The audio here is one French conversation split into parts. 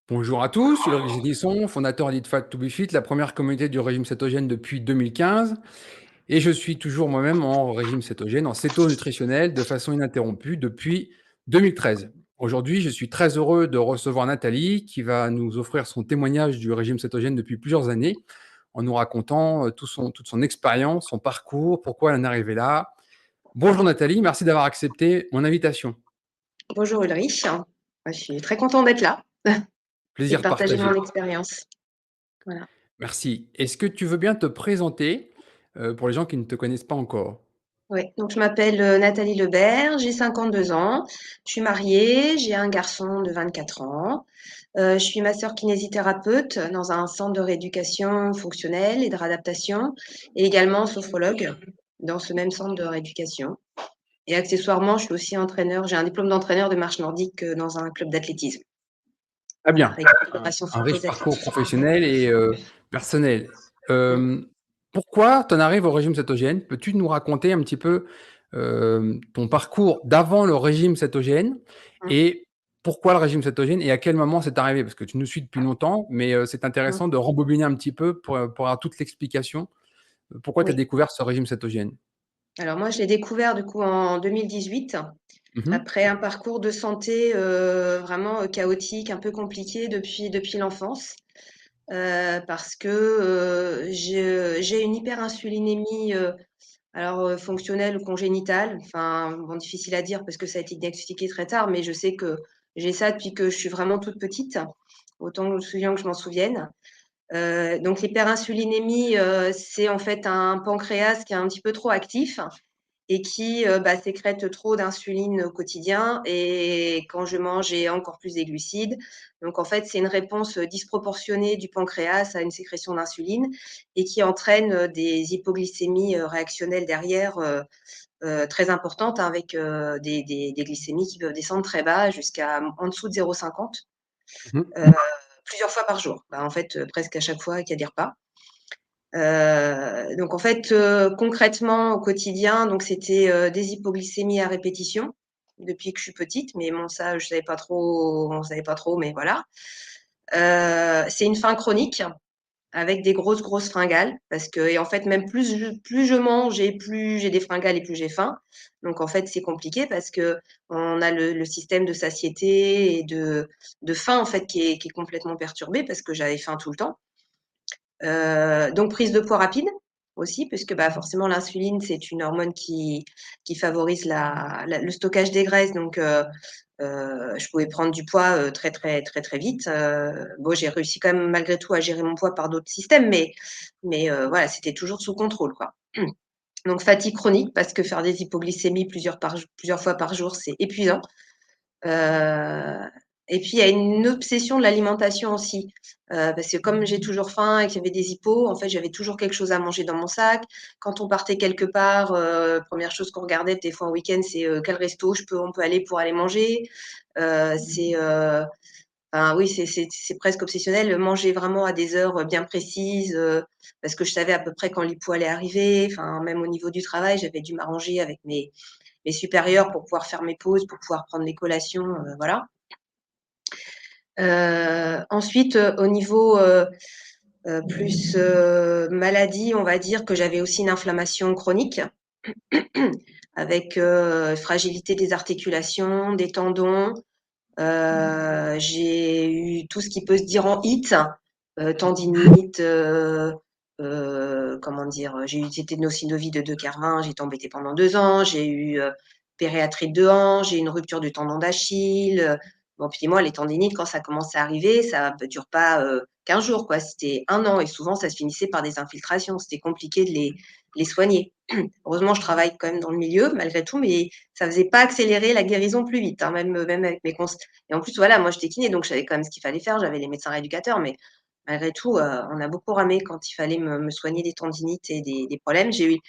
Bonjour à tous, je suis Ulrich Gédisson, fondateur d'Eat Fat to Be Fit, la première communauté du régime cétogène depuis 2015. Et je suis toujours moi-même en régime cétogène, en céto-nutritionnel, de façon ininterrompue depuis 2013. Aujourd'hui, je suis très heureux de recevoir Nathalie qui va nous offrir son témoignage du régime cétogène depuis plusieurs années, en nous racontant toute son expérience, son parcours, pourquoi elle en est arrivée là. Bonjour Nathalie, merci d'avoir accepté mon invitation. Bonjour Ulrich. Je suis très contente d'être là et de Plaisir partager mon partagé. expérience. Voilà. Merci. Est-ce que tu veux bien te présenter pour les gens qui ne te connaissent pas encore? Oui, donc je m'appelle Nathalie Lebert, j'ai 52 ans, je suis mariée, j'ai un garçon de 24 ans. Je suis masseur kinésithérapeute dans un centre de rééducation fonctionnelle et de réadaptation et également sophrologue dans ce même centre de rééducation. Et accessoirement, je suis aussi entraîneur, j'ai un diplôme d'entraîneur de marche nordique dans un club d'athlétisme. Ah Voilà, bien, avec la un Fédération un riche française parcours d'athlétisme. professionnel et personnel. Mm. Pourquoi tu en arrives au régime cétogène? Peux-tu nous raconter un petit peu, ton parcours d'avant le régime cétogène Mm. et pourquoi le régime cétogène et à quel moment c'est arrivé? Parce que tu nous suis depuis longtemps, mais c'est Mm. intéressant de rembobiner un petit peu pour avoir toute l'explication. Pourquoi tu as Oui. découvert ce régime cétogène? Alors moi, je l'ai découvert du coup en 2018, Mmh. après un parcours de santé vraiment chaotique, un peu compliqué depuis l'enfance, parce que j'ai une hyperinsulinémie, alors fonctionnelle ou congénitale, enfin bon, difficile à dire parce que ça a été diagnostiqué très tard, mais je sais que j'ai ça depuis que je suis vraiment toute petite, autant que je me souviens que je m'en souvienne. Donc l'hyperinsulinémie, c'est en fait un pancréas qui est un petit peu trop actif et qui, sécrète trop d'insuline au quotidien et quand je mange, j'ai encore plus des glucides. Donc en fait, c'est une réponse, disproportionnée du pancréas à une sécrétion d'insuline et qui entraîne, des hypoglycémies, réactionnelles derrière, très importantes, hein, avec, des glycémies qui peuvent descendre très bas jusqu'à en dessous de 0,50, Mmh. heu, plusieurs fois par jour. En fait, presque à chaque fois qu'il y a des repas. Donc en fait, concrètement au quotidien, donc c'était, des hypoglycémies à répétition depuis que je suis petite, mais bon ça je savais pas trop on savait pas trop, mais voilà. C'est une faim chronique avec des grosses fringales parce que et en fait même plus je mange et plus j'ai des fringales et plus j'ai faim. Donc en fait, c'est compliqué parce qu'on a le système de satiété et de faim en fait qui est complètement perturbé parce que j'avais faim tout le temps. Donc prise de poids rapide aussi, puisque forcément l'insuline, c'est une hormone qui favorise le stockage des graisses. Donc je pouvais prendre du poids très vite. Bon, j'ai réussi quand même malgré tout à gérer mon poids par d'autres systèmes, mais voilà, c'était toujours sous contrôle, quoi. Donc fatigue chronique, parce que faire des hypoglycémies plusieurs fois par jour, c'est épuisant. Heu et puis il y a une obsession de l'alimentation aussi, parce que comme j'ai toujours faim et qu'il y avait des hippos, en fait, j'avais toujours quelque chose à manger dans mon sac. Quand on partait quelque part, 1re chose qu'on regardait des fois en week-end, c'est, quel resto on peut aller pour aller manger. C'est, enfin oui, c'est presque obsessionnel, manger vraiment à des heures, bien précises, parce que je savais à peu près quand l'hypo allait arriver. Enfin, même au niveau du travail, j'avais dû m'arranger avec mes supérieurs pour pouvoir faire mes pauses, pour pouvoir prendre mes collations, voilà. Ensuite, au niveau, plus, maladie, on va dire que j'avais aussi une inflammation chronique avec, fragilité des articulations, des tendons. J'ai eu tout ce qui peut se dire en IT, tendinite, comment dire? J'ai eu tétanosynovie de 2 Kervin, j'ai été embêtée pendant 2 ans. J'ai eu, périarthrite de hanche, j'ai eu une rupture du tendon d'Achille, bon puis moi les tendinites quand ça commence à arriver, ça dure pas, 15 jours quoi, c'était 1 an et souvent ça se finissait par des infiltrations. C'était compliqué de les soigner. Heureusement, je travaille quand même dans le milieu malgré tout, mais ça faisait pas accélérer la guérison plus vite, hein, même avec mes cons et en plus, voilà, moi j'étais kiné, donc je savais quand même ce qu'il fallait faire. J'avais les médecins rééducateurs, mais malgré tout, on a beaucoup ramé quand il fallait me soigner des tendinites et des problèmes. J'ai eu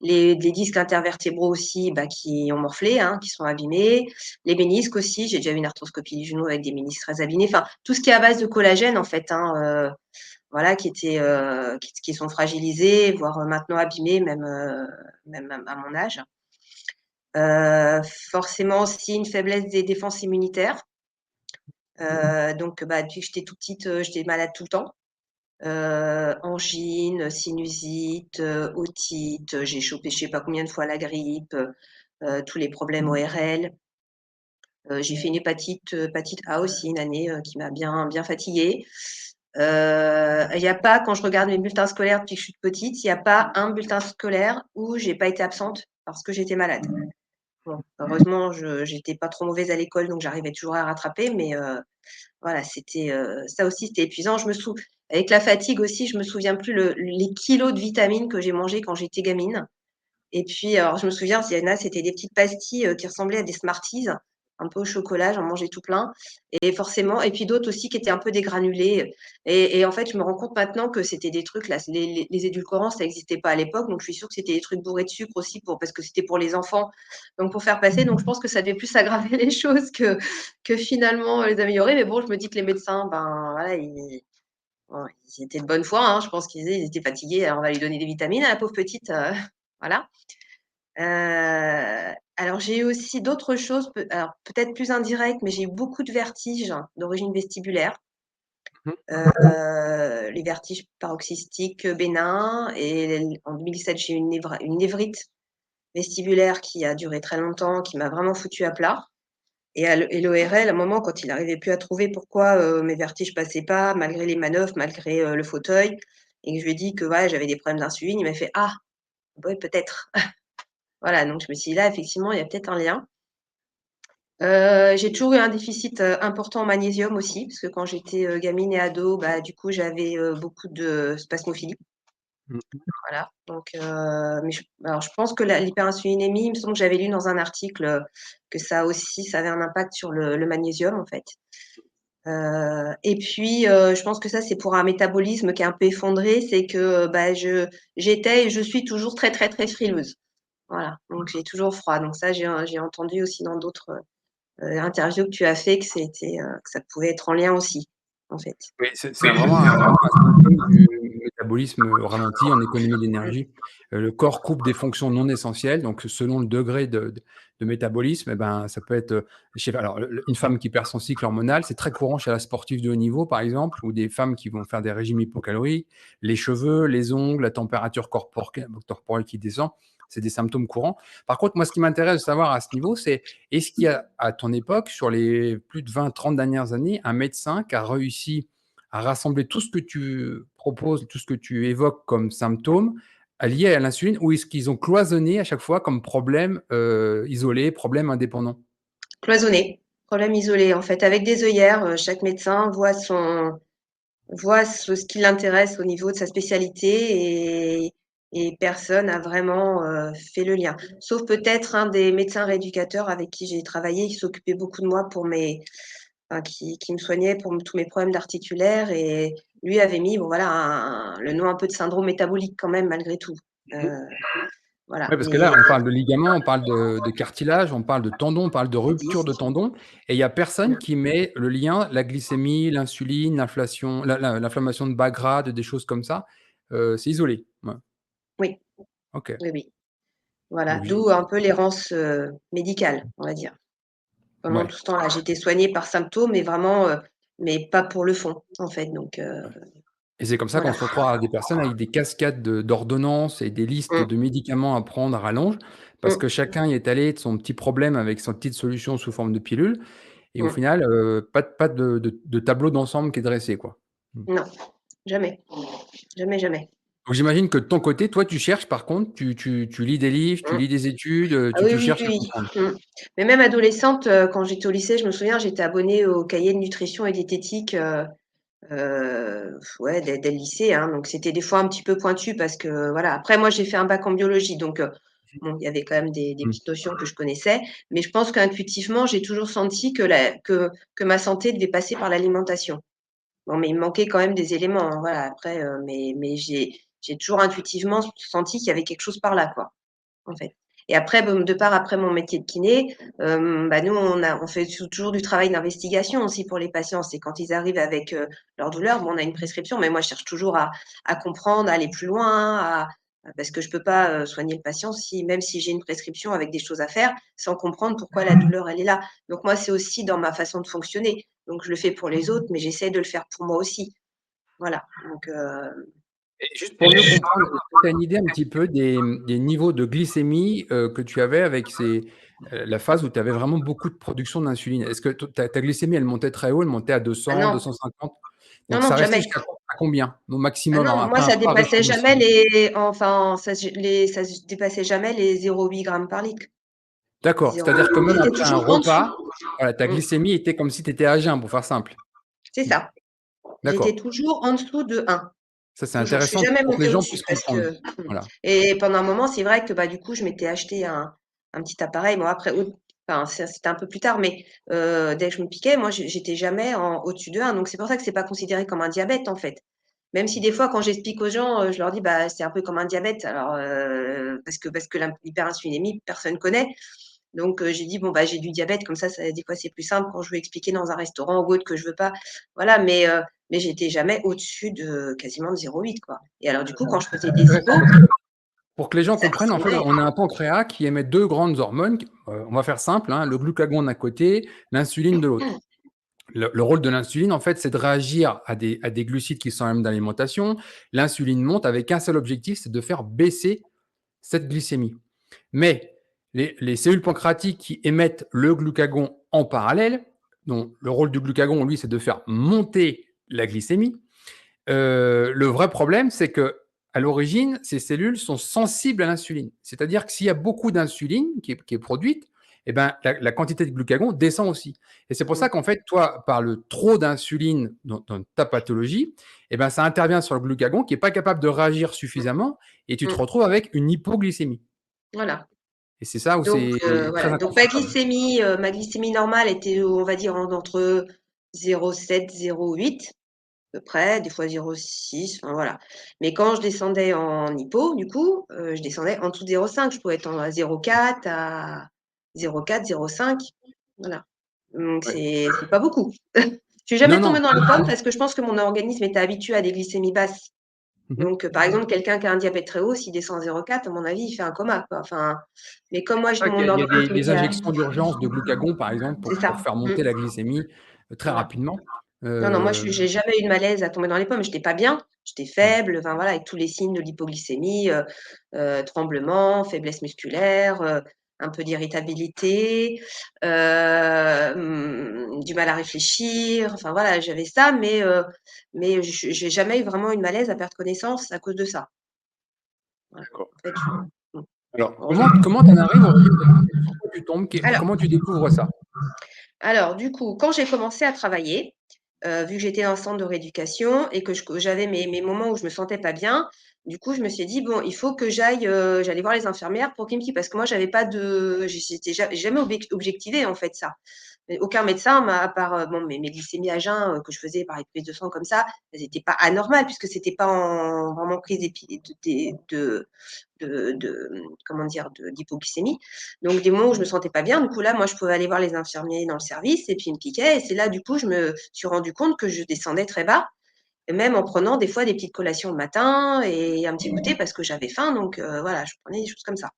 les disques intervertébraux aussi, qui ont morflé, hein, qui sont abîmés. Les ménisques aussi, j'ai déjà eu une arthroscopie du genou avec des ménisques très abîmés. Enfin, tout ce qui est à base de collagène en fait, hein, voilà, qui sont fragilisés, voire maintenant abîmés même à mon âge. Forcément aussi une faiblesse des défenses immunitaires. Donc depuis que j'étais toute petite, j'étais malade tout le temps. Angine, sinusite, otite, j'ai chopé je sais pas combien de fois la grippe, tous les problèmes ORL. J'ai fait une hépatite A aussi une année, qui m'a bien fatiguée. Il y a pas quand je regarde mes bulletins scolaires depuis que je suis petite, il y a pas un bulletin scolaire où j'ai pas été absente parce que j'étais malade. Bon, heureusement, j'étais pas trop mauvaise à l'école, donc j'arrivais toujours à rattraper, mais voilà, c'était, ça aussi, c'était épuisant. Avec la fatigue aussi, je me souviens plus les kilos de vitamines que j'ai mangés quand j'étais gamine. Et puis, alors je me souviens, il y en a, c'était des petites pastilles, qui ressemblaient à des Smarties, un peu au chocolat, j'en mangeais tout plein et forcément et puis d'autres aussi qui étaient un peu dégranulés et en fait, je me rends compte maintenant que c'était des trucs là, les édulcorants, ça existait pas à l'époque, donc je suis sûre que c'était des trucs bourrés de sucre aussi parce que c'était pour les enfants, donc pour faire passer, donc je pense que ça devait plus aggraver les choses que finalement, les améliorer, mais bon, je me dis que les médecins, ben, voilà, bon, ils étaient de bonne foi, hein. Je pense qu'ils disaient: «Ils étaient fatigués, alors on va lui donner des vitamines à la pauvre petite», voilà. Alors j'ai eu aussi d'autres choses, alors peut-être plus indirectes, mais j'ai eu beaucoup de vertiges d'origine vestibulaire. Mmh. Les vertiges paroxystiques, bénins et en 2017, j'ai eu une névrite vestibulaire qui a duré très longtemps, qui m'a vraiment foutue à plat et l'ORL, à un moment, quand il arrivait plus à trouver pourquoi, mes vertiges passaient pas malgré les manœuvres, malgré, le fauteuil et que je lui ai dit que, ouais, j'avais des problèmes d'insuline, il m'a fait: «Ah, ouais, peut-être». Voilà, donc je me suis dit: «Là, effectivement, il y a peut-être un lien». J'ai toujours eu un déficit, important en magnésium aussi, parce que quand j'étais, gamine et ado, bah, du coup, j'avais, beaucoup de spasmophilie, Mmh. voilà, donc mais je pense que l'hyperinsulinémie, il me semble que j'avais lu dans un article, que ça aussi, ça avait un impact sur le magnésium, en fait. Et puis, je pense que ça, c'est pour un métabolisme qui est un peu effondré, c'est que, bah, j'étais et je suis toujours très, très, très frileuse. Voilà, donc j'ai toujours froid, donc ça, j'ai entendu aussi dans d'autres, interviews que tu as fait que ça pouvait être en lien aussi, en fait. Oui, c'est vraiment un symptôme du métabolisme, ralenti en économie Mmh, d'énergie. Le corps coupe des fonctions non essentielles, donc selon le degré de métabolisme et ben, ça peut être, je sais pas, alors une femme qui perd son cycle hormonal, c'est très courant chez la sportive de haut niveau, par exemple, ou des femmes qui vont faire des régimes hypocaloriques. Les cheveux, les ongles, la température corporelle qui descend, c'est des symptômes courants. Par contre, moi, ce qui m'intéresse de savoir à ce niveau, c'est est-ce qu'il y a, à ton époque, sur les plus de 20-30 dernières années, un médecin qui a réussi à rassembler tout ce que tu proposes, tout ce que tu évoques comme symptômes, liés à l'insuline, ou est-ce qu'ils ont cloisonné à chaque fois comme problème, isolé, problème indépendant? cloisonné, problème isolé, en fait, avec des œillères, chaque médecin voit ce qui l'intéresse au niveau de sa spécialité et personne n'a vraiment, fait le lien. Sauf peut-être un des médecins rééducateurs avec qui j'ai travaillé, qui s'occupait beaucoup de moi qui me soignait pour tous mes problèmes d'articulaire et lui avait mis, bon voilà, le nom un peu de syndrome métabolique quand même malgré tout. Heu, voilà, Ouais, parce que mais là, on parle de ligaments, on parle de cartilage, on parle de tendons, on parle de les rupture de disques. tendons et il y a personne Mmh, qui met le lien, la glycémie, l'insuline, l'inflation, l'inflammation de bas grade, des choses comme ça, c'est isolé. Ouais, oui, OK. oui, oui. Voilà, Donc d'où un peu l'errance, médicale, on va dire. Pendant ouais. tout ce temps-là, j'étais soignée par symptômes, mais vraiment, mais pas pour le fond, en fait, donc Et c'est comme ça qu'on voilà. se retrouve à des personnes avec des cascades d'ordonnances et des listes Mmh, de médicaments à prendre à rallonge, parce mmh, que chacun y est allé de son petit problème avec sa petite solution sous forme de pilule et au mmh. final, pas de tableau d'ensemble qui est dressé, quoi. Mmh. Non, jamais, jamais, jamais. Donc j'imagine que de ton côté, toi, tu cherches par contre, tu lis des livres, tu Mmh. lis des études, Ah tu oui, tu oui, cherches à oui, comprendre? oui. Mmh. Mais même adolescente, quand j'étais au lycée, je me souviens, j'étais abonnée au cahier de nutrition et diététique, ouais, dès le lycée, hein, donc c'était des fois un petit peu pointu parce que voilà. Après moi, j'ai fait un bac en biologie, donc bon, il y avait quand même des Mmh. petites notions que je connaissais, mais je pense qu'intuitivement, j'ai toujours senti que ma santé devait passer par l'alimentation. Bon, mais il me manquait quand même des éléments, hein, voilà, après, mais j'ai toujours intuitivement senti qu'il y avait quelque chose par là, quoi, en fait. Et après, bon, de part, après mon métier de kiné, bah, nous, on fait toujours du travail d'investigation aussi pour les patients. C'est quand ils arrivent avec, leur douleur, bon, on a une prescription, mais moi, je cherche toujours à comprendre, à aller plus loin, parce que je peux pas, soigner le patient même si j'ai une prescription avec des choses à faire, sans comprendre pourquoi la douleur, elle est là. Donc moi, c'est aussi dans ma façon de fonctionner. Donc je le fais pour les autres, mais j'essaie de le faire pour moi aussi. Voilà, donc Et juste pour mieux comprendre, est-ce que tu as une idée un petit peu des niveaux de glycémie, que tu avais avec la phase où tu avais vraiment beaucoup de production d'insuline? Est-ce que ta glycémie, elle montait très haut, elle montait à ah 200, non, 250? non, Donc non, ça restait jamais. jusqu'à combien au Ah maximum, non, moi après un ça fort régime dépassait jamais glycémique? ça dépassait jamais les 0,8 grammes par litre. D'accord, 0 c'est-à-dire que même J'étais après un toujours en dessous. repas, voilà, ta Mmh, glycémie était comme si tu étais à jeun, pour faire simple? c'est Mmh, ça. J'étais d'accord. toujours en dessous de 1, Ça, c'est toujours. Je suis intéressant jamais pour que les montée gens au-dessus puissent parce comprendre. que Voilà. et pendant un moment, c'est vrai que, bah, du coup, je m'étais acheté un petit appareil. Bon après enfin, c'était un peu plus tard, mais dès que je me piquais, moi, j'étais jamais au-dessus de 1, donc c'est pour ça que c'est pas considéré comme un diabète, en fait. Même si des fois, quand j'explique aux gens, je leur dis: «Bah, c'est un peu comme un diabète». Alors, parce que l'hyperinsulinémie, personne connaît. Donc, j'ai dit: «Bon, bah, j'ai du diabète», comme ça des fois, c'est plus simple quand je veux expliquer dans un restaurant ou autre que je veux pas voilà, mais j'étais jamais au-dessus de quasiment de 0,8 quoi. Et alors du coup, quand je faisais des Intéressant hypos, parce que pour que les gens ça comprennent, en fait, descendait. on a un pancréas qui émet 2 grandes hormones, on va faire simple, hein, le glucagon d'un côté, l'insuline de l'autre. Le rôle de l'insuline, en fait, c'est de réagir à des glucides qui sont même d'alimentation. L'insuline monte avec un seul objectif, c'est de faire baisser cette glycémie. Mais les cellules pancréatiques qui émettent le glucagon en parallèle, dont le rôle du glucagon, lui, c'est de faire monter la glycémie. Le vrai problème, c'est que à l'origine, ces cellules sont sensibles à l'insuline. C'est-à-dire que s'il y a beaucoup d'insuline qui est produite, eh ben, la quantité de glucagon descend aussi. Et c'est pour Mmh, ça qu'en fait, toi, par le trop d'insuline dans ta pathologie, eh ben, ça intervient sur le glucagon qui n'est pas capable de réagir mmh, suffisamment et tu te mmh, retrouves avec une hypoglycémie. voilà. Et c'est ça où Donc c'est très voilà, donc inconfortable. ma glycémie normale était, on va dire, entre 0,7, 0,8 à peu près, des fois 0,6, enfin voilà. Mais quand je descendais en hypo, du coup, je descendais en dessous de 0,5. Je pouvais être à 0,4, à 0,4, 0,5, voilà. Donc Ouais. c'est pas beaucoup. Je suis Non, jamais non. tombée dans les pommes parce que je pense que mon organisme était habitué à des glycémies basses. Mmh. Donc, par exemple, quelqu'un qui a un diabète très haut, s'il descend à 0,4, à mon avis, il fait un coma, quoi. Enfin, mais comme moi, C'est ça mon qu'il y a organisme des était à injections d'urgence de glucagon, par exemple, c'est pour ça. faire Mmh, monter la glycémie, très voilà. rapidement. Non, non, moi, Heu, j'ai jamais eu de malaise à tomber dans les pommes. J'étais pas bien, j'étais mmh, faible, enfin, voilà, avec tous les signes de l'hypoglycémie, tremblements, faiblesse musculaire, un peu d'irritabilité, du mal à réfléchir, enfin, voilà, j'avais ça, mais j'ai jamais eu vraiment une malaise à perdre connaissance à cause de ça. Voilà. d'accord. En fait, mmh, Alors, heureusement. comment tu en arrives au régime cétogène? Sur quoi tu tombes? Alors Comment tu découvres ça? Alors du coup, quand j'ai commencé à travailler, vu que j'étais dans un centre de rééducation et que j'avais mes moments où je me sentais pas bien, du coup, je me suis dit: «Bon, il faut que j'allais voir les infirmières pour qu'ils me disent» parce que moi j'avais pas de j'ai jamais objectivé en fait ça. Mais aucun médecin m'a à part, bon mes glycémies à jeun, que je faisais par les prises de sang comme ça, elles étaient pas anormales puisque c'était pas en vraiment prise comment dire? D'hypoglycémie. Donc des moments où je me sentais pas bien, du coup là, moi je pouvais aller voir les infirmiers dans le service et puis ils me piquaient et c'est là du coup je me suis rendu compte que je descendais très bas et même en prenant des fois des petites collations le matin et un petit goûter parce que j'avais faim donc voilà, je prenais des choses comme ça.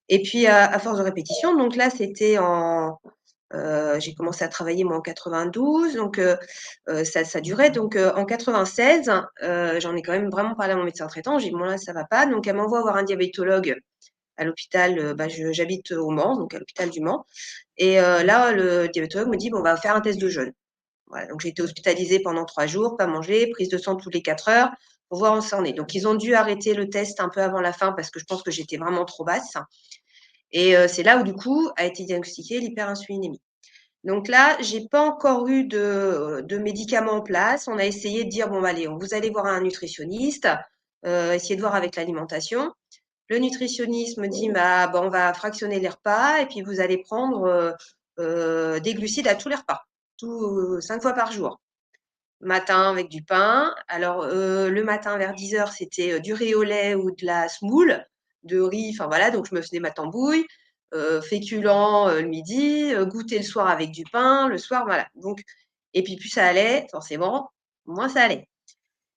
Et puis à force de répétition, donc là c'était j'ai commencé à travailler moi en 92 donc ça durait donc en 96, j'en ai quand même vraiment parlé à mon médecin traitant. J'ai dit: «Bon là ça va pas», donc elle m'envoie voir un diabétologue à l'hôpital, bah, j'habite au Mans, donc à l'hôpital du Mans et là, le diabétologue me dit: «Bon, on va faire un test de jeûne». Voilà, donc j'ai été hospitalisée pendant 3 jours, pas manger, prise de sang tous les 4 heures pour voir où ça en est. Donc ils ont dû arrêter le test un peu avant la fin parce que je pense que j'étais vraiment trop basse et c'est là où du coup a été diagnostiquée l'hyperinsulinémie. Donc là, j'ai pas encore eu de médicaments en place. On a essayé de dire: «Bon, bah, allez, vous allez voir un nutritionniste, essayez de voir avec l'alimentation». Le nutritionniste me dit: «Bah, on va fractionner les repas et puis vous allez prendre, des glucides à tous les repas, 5 fois par jour. Matin avec du pain». Alors, le matin vers 10 heures, c'était, du riz au lait ou de la semoule, de riz, enfin voilà, donc je me faisais ma tambouille, féculents, le midi, goûter le soir avec du pain, le soir, voilà. Donc et puis plus ça allait, forcément, moins ça allait.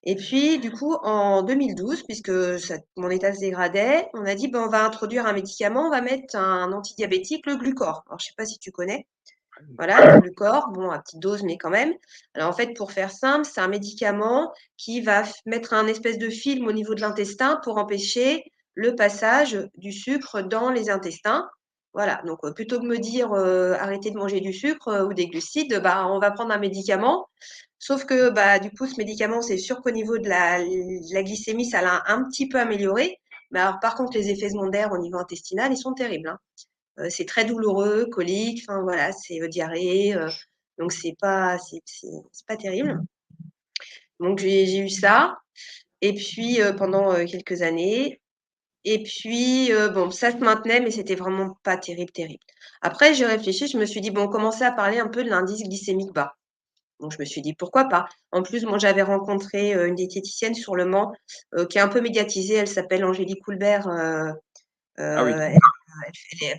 Et puis, du coup, en 2012, puisque mon état se dégradait, on a dit, ben, on va introduire un médicament, on va mettre un antidiabétique, le Glucor. Alors, je sais pas si tu connais. voilà, dans le corps, bon, à petite dose, mais quand même. Alors, en fait, pour faire simple, c'est un médicament qui va mettre un espèce de film au niveau de l'intestin pour empêcher le passage du sucre dans les intestins. Voilà, donc plutôt que de me dire arrêtez de manger du sucre ou des glucides, bah, on va prendre un médicament. Sauf que bah, du coup, ce médicament, c'est sûr qu'au niveau de la glycémie, ça l'a un petit peu amélioré. Mais alors, par contre, les effets secondaires au niveau intestinal, ils sont terribles, hein. C'est très douloureux, colique, enfin voilà, c'est diarrhée, donc c'est pas terrible. Donc j'ai eu ça et puis, pendant, quelques années et puis, bon, ça se maintenait, mais c'était vraiment pas terrible, terrible. Après j'ai réfléchi, je me suis dit: «Bon», on commençait à parler un peu de l'indice glycémique bas. Donc je me suis dit: «Pourquoi pas?» En plus, moi j'avais rencontré, une diététicienne sur Le Mans, qui est un peu médiatisée, elle s'appelle Angélique Houlbert, Ah oui.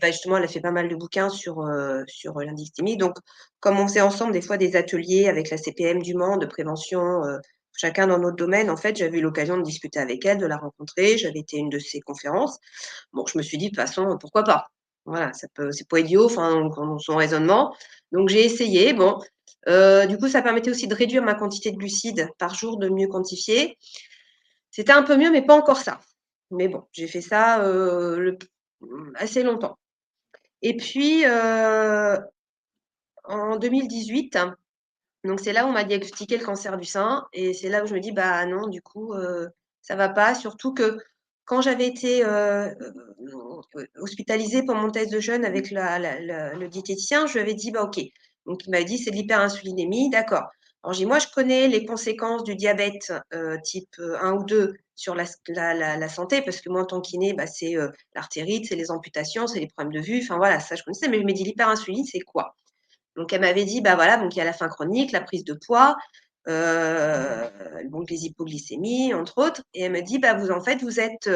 bah, justement, elle a fait pas mal de bouquins sur l'indice thymique. Donc, comme on faisait ensemble des fois des ateliers avec la CPM du Mans de prévention, chacun dans notre domaine, en fait, j'avais eu l'occasion de discuter avec elle, de la rencontrer. J'avais été à une de ses conférences. Bon, je me suis dit: «De toute façon, pourquoi pas?» Voilà, ça peut c'est pas idiot, enfin, dans son raisonnement. Donc j'ai essayé, bon, du coup, ça permettait aussi de réduire ma quantité de glucides par jour, de mieux quantifier. C'était un peu mieux, mais pas encore ça. Mais bon, j'ai fait ça, assez longtemps. Et puis, en 2018, donc c'est là où on m'a diagnostiqué le cancer du sein et c'est là où je me dis: «Bah non, du coup, ça va pas». Surtout que quand j'avais été, hospitalisée pour mon test de jeûne avec le diététicien, je lui avais dit: «Bah OK». Donc il m'a dit: «C'est de l'hyperinsulinémie», d'accord. Alors j'ai dit: «Moi, je connais les conséquences du diabète, type, 1 ou 2 sur la santé», parce que moi, en tant que kiné, bah, c'est, l'artérite, c'est les amputations, c'est les problèmes de vue, enfin voilà, ça je connaissais, mais je me dis: «L'hyperinsuline, c'est quoi?» Donc elle m'avait dit: «Bah, voilà, donc il y a la faim chronique, la prise de poids, donc les hypoglycémies, entre autres» et elle me dit: «Bah, vous, en fait, vous êtes,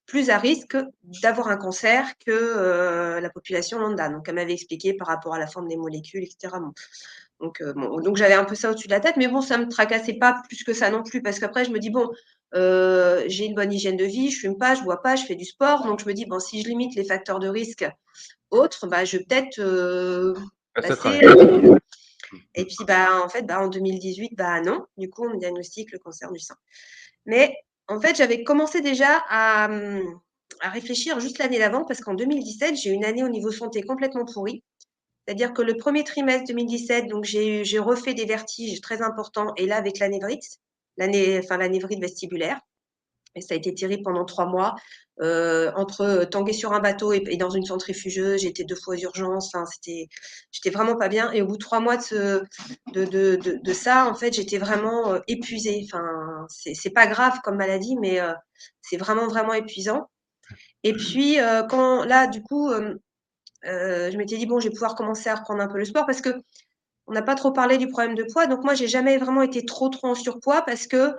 plus à risque d'avoir un cancer que, la population lambda». Donc elle m'avait expliqué par rapport à la forme des molécules et cetera, bon, donc j'avais un peu ça au-dessus de la tête, mais bon, ça me tracassait pas plus que ça non plus parce qu'après je me dis: «Bon, j'ai une bonne hygiène de vie, je fume pas, je bois pas, je fais du sport», donc je me dis: «Bon, si je limite les facteurs de risque autres, bah, je vais peut-être, Reste à passer travers. et puis, bah, en fait, bah, en 2018, bah, non, du coup, on me diagnostique le cancer du sein. Mais en fait, j'avais commencé déjà à réfléchir juste l'année d'avant parce qu'en 2017, j'ai eu une année au niveau santé complètement pourrie. C'est-à-dire que le premier trimestre 2017, donc j'ai refait des vertiges très importants et là avec la névrite vestibulaire. Et ça a été terrible pendant 3 mois, entre, tanguer sur un bateau et dans une centrifugeuse. J'étais 2 fois aux urgences, enfin j'étais vraiment pas bien et au bout de 3 mois de ça, en fait, j'étais vraiment, épuisée. Enfin, c'est pas grave comme maladie, mais, c'est vraiment, vraiment épuisant et puis, quand là, du coup, je m'étais dit: «Bon, je vais pouvoir commencer à reprendre un peu le sport» parce qu'on n'a pas trop parlé du problème de poids. Donc moi, j'ai jamais vraiment été trop, trop en surpoids parce que,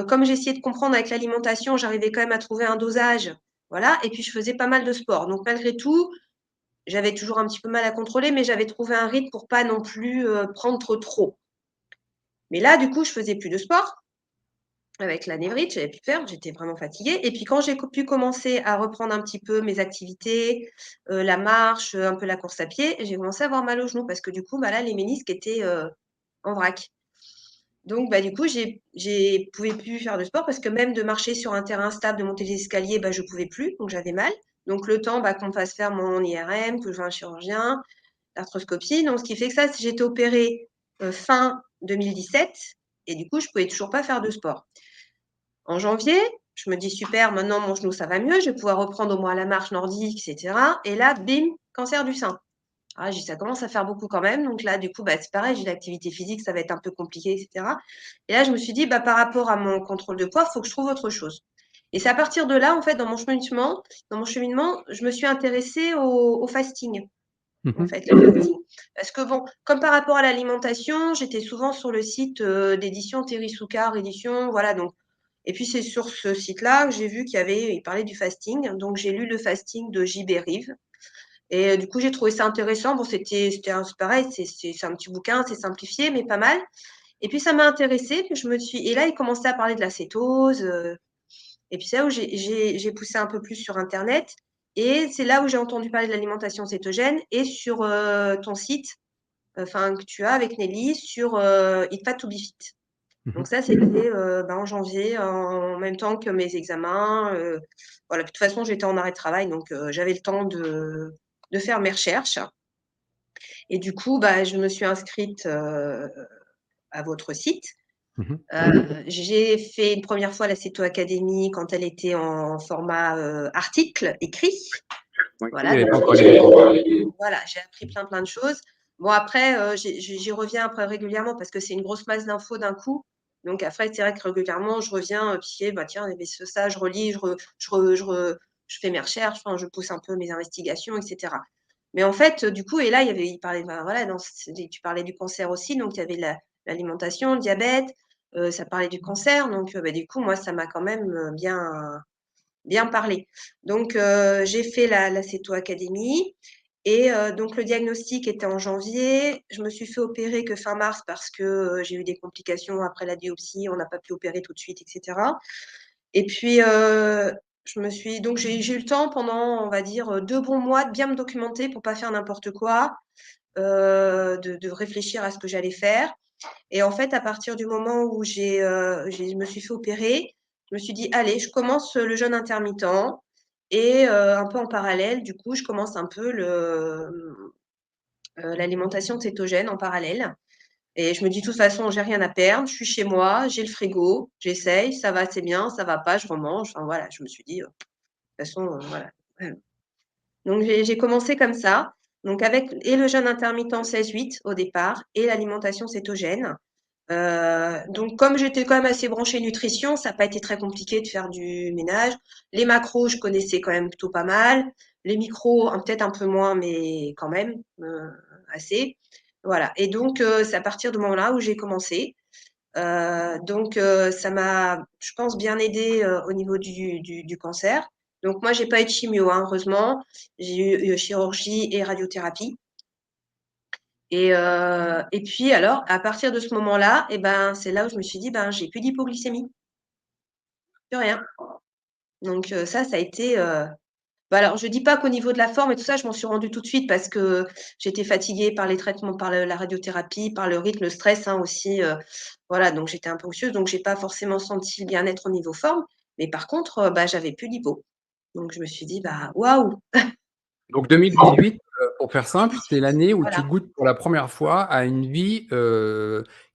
comme j'ai essayé de comprendre avec l'alimentation, j'arrivais quand même à trouver un dosage, voilà et puis je faisais pas mal de sport. Donc malgré tout, j'avais toujours un petit peu mal à contrôler, mais j'avais trouvé un rythme pour pas non plus, prendre trop. Mais là, du coup, je faisais plus de sport avec la névrite, j'avais plus faire, j'étais vraiment fatiguée et puis quand j'ai pu commencer à reprendre un petit peu mes activités, la marche, un peu la course à pied, j'ai commencé à avoir mal aux genoux parce que du coup, bah, là, les ménisques étaient, en vrac. Donc bah, du coup, j'ai pouvais plus faire de sport parce que même de marcher sur un terrain stable, de monter les escaliers, bah, je pouvais plus, donc j'avais mal. Donc le temps, bah, qu'on me fasse faire mon IRM, que je voie un chirurgien, l'arthroscopie, donc ce qui fait que ça, j'ai été opérée, fin 2017 et du coup, je pouvais toujours pas faire de sport. En janvier, je me dis: «Super, maintenant mon genou, ça va mieux, je vais pouvoir reprendre au moins la marche nordique et cetera» et là, bim, cancer du sein. Ah, j'ai dit: «Ça commence à faire beaucoup quand même», donc là, du coup, bah, c'est pareil, j'ai l'activité physique, ça va être un peu compliqué et cetera et là, je me suis dit: «Bah, par rapport à mon contrôle de poids, il faut que je trouve autre chose» et c'est à partir de là, en fait, dans mon cheminement, je me suis intéressée au fasting, en Mmh. fait, le fasting. Parce que bon, comme par rapport à l'alimentation, j'étais souvent sur le site, d'édition Thierry Soucard édition, voilà donc et puis c'est sur ce site-là que j'ai vu il parlait du fasting, donc j'ai lu le fasting de J.B. Rive et du coup, j'ai trouvé ça intéressant. Bon, c'est pareil, c'est un petit bouquin, c'est simplifié, mais pas mal. Et puis ça m'a intéressée, puis je me suis et là, il commençait à parler de la cétose, et puis c'est là où j'ai poussé un peu plus sur internet et c'est là où j'ai entendu parler de l'alimentation cétogène et sur, ton site. enfin que tu as avec Nelly sur, Eat Fat to Be Fit. Mmh Donc mh. ça, c'était, en janvier, en même temps que mes examens, voilà. De toute façon, j'étais en arrêt de travail, donc j'avais le temps de faire mes recherches et du coup, bah, je me suis inscrite, à votre site. Mmh. J'ai fait une première fois la Céto Academy quand elle était en format, article écrit. Oui, il y Voilà, avait donc pas encore les vidéos. voilà, j'ai appris plein de choses. Bon après, j'y reviens après régulièrement parce que c'est une grosse masse d'infos d'un coup. Donc après, c'est vrai que régulièrement, je reviens, piquer, bah, tiens, il y avait ça, je relis, je fais mes recherches, enfin, je pousse un peu mes investigations et cetera. Mais en fait, du coup et là, il parlait, bah, voilà, tu parlais du cancer aussi, donc il y avait l'alimentation, le diabète, ça parlait du cancer, donc bah, du coup, moi, ça m'a quand même, bien parlé. Donc j'ai fait la Céto Academy et donc le diagnostic était en janvier. Je me suis fait opérer que fin mars parce que, j'ai eu des complications après la biopsie, on n'a pas pu opérer tout de suite et cetera et puis, j'ai eu le temps pendant, on va dire, 2 bons mois de bien me documenter pour pas faire n'importe quoi, de réfléchir à ce que j'allais faire et en fait, à partir du moment où je me suis fait opérer, je me suis dit: «Allez, je commence, le jeûne intermittent» et un peu en parallèle, du coup, je commence un peu l'alimentation cétogène en parallèle et je me dis: «De toute façon, j'ai rien à perdre, je suis chez moi, j'ai le frigo, j'essaye, ça va, c'est bien, ça va pas, je remange». Enfin voilà, je me suis dit: «De toute façon, voilà». Donc j'ai commencé comme ça, donc avec et le jeûne intermittent 16-8 au départ et l'alimentation cétogène. Donc comme j'étais quand même assez branchée nutrition, ça a pas été très compliqué de faire du ménage. Les macros, je connaissais quand même plutôt pas mal. Les micros, peut-être un peu moins, mais quand même, assez. Voilà et donc c'est à partir de moment-là où j'ai commencé. Donc ça m'a, je pense, bien aidée, au niveau du cancer. Donc moi, j'ai pas eu de chimio, hein, heureusement. J'ai eu, chirurgie et radiothérapie. Et puis alors, à partir de ce moment-là et ben, c'est là où je me suis dit: «Ben, j'ai plus d'hypoglycémie, plus rien». Donc ça a été, bah, alors je dis pas qu'au niveau de la forme et tout ça, je m'en suis rendue tout de suite parce que j'étais fatiguée par les traitements, par la radiothérapie, par le rythme, le stress, hein, aussi, voilà, donc j'étais un peu anxieuse, donc j'ai pas forcément senti le bien-être au niveau forme. Mais par contre, bah, j'avais plus d'hypo. Donc je me suis dit: «Bah, waouh!» Donc 2018, pour faire simple, c'est l'année où tu Voilà, goûtes pour la première fois à une vie,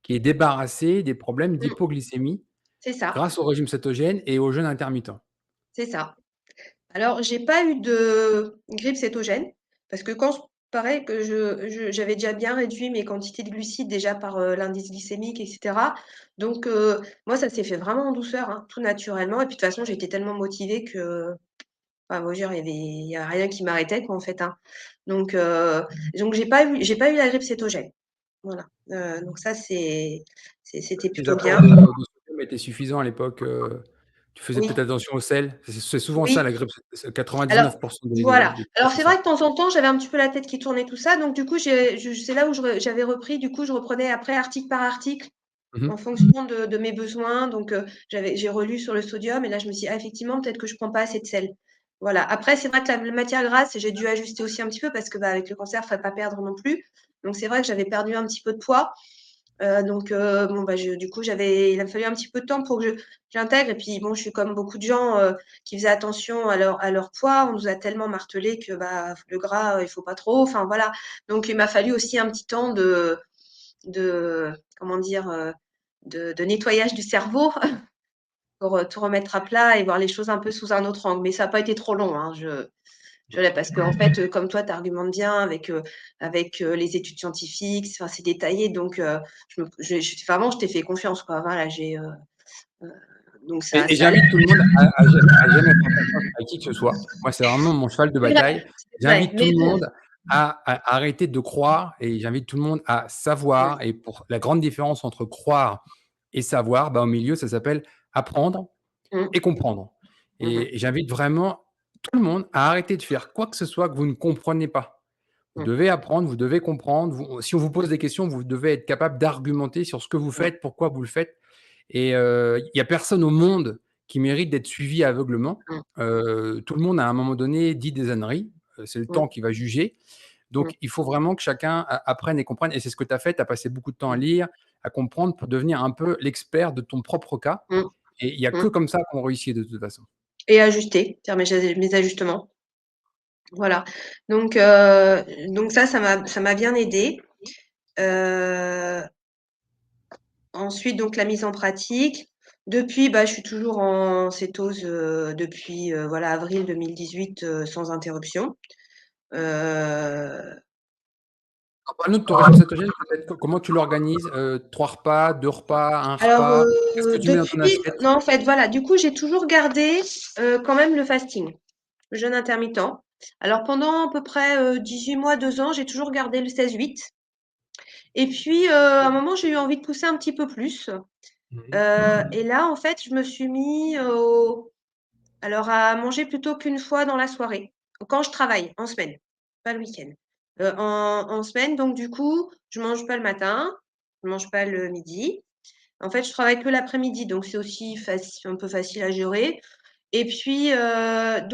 qui est débarrassée des problèmes mmh, d'hypoglycémie c'est ça, grâce au régime cétogène et au jeûne intermittent. c'est ça. Alors, j'ai pas eu de grippe cétogène parce que quand pareil que j'avais déjà bien réduit mes quantités de glucides déjà par, l'indice glycémique et cetera. Donc, moi ça s'est fait vraiment en douceur, hein, tout naturellement et puis de toute façon j'étais tellement motivée que, enfin, moi je veux dire il y a rien qui m'arrêtait quoi en fait, hein. Donc, j'ai pas eu la grippe cétogène. Voilà, donc ça c'était Tes plutôt apports bien. de sodium étaient suffisants à l'époque, tu faisais peut-être Oui, attention au sel? C'est souvent ça oui. la grippe, c'est Alors 99 voilà. des cas, Alors c'est c'est vrai ça. que de temps en temps, j'avais un petit peu la tête qui tournait tout ça, donc du coup, c'est là où j'avais repris, du coup, je reprenais après article par article Mmh mh. en fonction de mes besoins, donc j'ai relu sur le sodium et là, je me suis dit: «Ah effectivement, peut-être que je prends pas assez de sel». Voilà. Après, c'est vrai que la matière grasse, j'ai dû ajuster aussi un petit peu parce que, bah, avec le cancer, fallait pas perdre non plus. Donc c'est vrai que j'avais perdu un petit peu de poids. Donc bon, bah, du coup, il a fallu un petit peu de temps pour que j'intègre et puis bon, je suis comme beaucoup de gens, qui faisaient attention à leur poids. On nous a tellement martelé que, bah, le gras, il faut pas trop, enfin voilà. Donc il m'a fallu aussi un petit temps de comment dire? De nettoyage du cerveau pour, tout remettre à plat et voir les choses un peu sous un autre angle. Mais ça a pas été trop long, hein. Je l'ai parce qu'en fait, comme toi, tu argumentes bien avec les études scientifiques, enfin, c'est détaillé donc vraiment, je t'ai fait confiance, quoi. Voilà, heu, donc Et ça allait. j'invite tout le monde à jamais faire confiance à qui que ce soit. Moi, c'est vraiment mon cheval de bataille. C'est vrai, J'invite tout mais le bon. monde à arrêter de croire et j'invite tout le monde à Mmh, savoir et pour la grande différence entre croire et savoir, bah, au milieu, ça s'appelle apprendre mmh, et comprendre mmh mh, et j'invite vraiment tout le monde à arrêter de faire quoi que ce soit que vous ne comprenez pas. Vous mmh, devez apprendre, vous devez comprendre. Si on vous pose des questions, vous devez être capable d'argumenter sur ce que vous mmh, faites, pourquoi vous le faites. Et il y a personne au monde qui mérite d'être suivi aveuglement. mmh, Tout le monde, à un moment donné, dit des âneries. C'est le mmh, temps qui va juger. Mmh. Donc, il faut vraiment que chacun apprenne et comprenne. Et c'est ce que tu as fait. Tu as passé beaucoup de temps à Mmh. lire, à comprendre pour devenir un peu l'expert de ton propre cas. Mmh. Et il n'y a que Mmh. comme ça qu'on réussit de toute façon. Et ajuster, faire mes ajustements. Voilà. Donc, ça m'a bien aidée. Heu, Ensuite, donc la mise en pratique. Depuis, bah, je suis toujours en cétose, depuis, voilà, avril 2018, sans interruption. Heu, Parle-nous de ton régime cétogène, peut-être. Comment tu l'organises? 3 repas, 2 repas, un alors, repas? Qu'est-ce que tu mets dans ton depuis assiette? non, en fait, voilà, du coup, j'ai toujours gardé, quand même le fasting, le jeûne intermittent. Alors pendant à peu près, 18 mois, 2 ans, j'ai toujours gardé le 16-8. Et puis, à un moment, j'ai eu envie de pousser un petit peu plus, Mmh. et là, en fait, je me suis mis au alors à manger plutôt qu'une fois dans la soirée, quand je travaille, en semaine, pas le week-end. En semaine, donc du coup, je mange pas le matin, je mange pas le midi. En fait, je travaille que l'après-midi, donc c'est aussi un peu facile à gérer. Et puis, par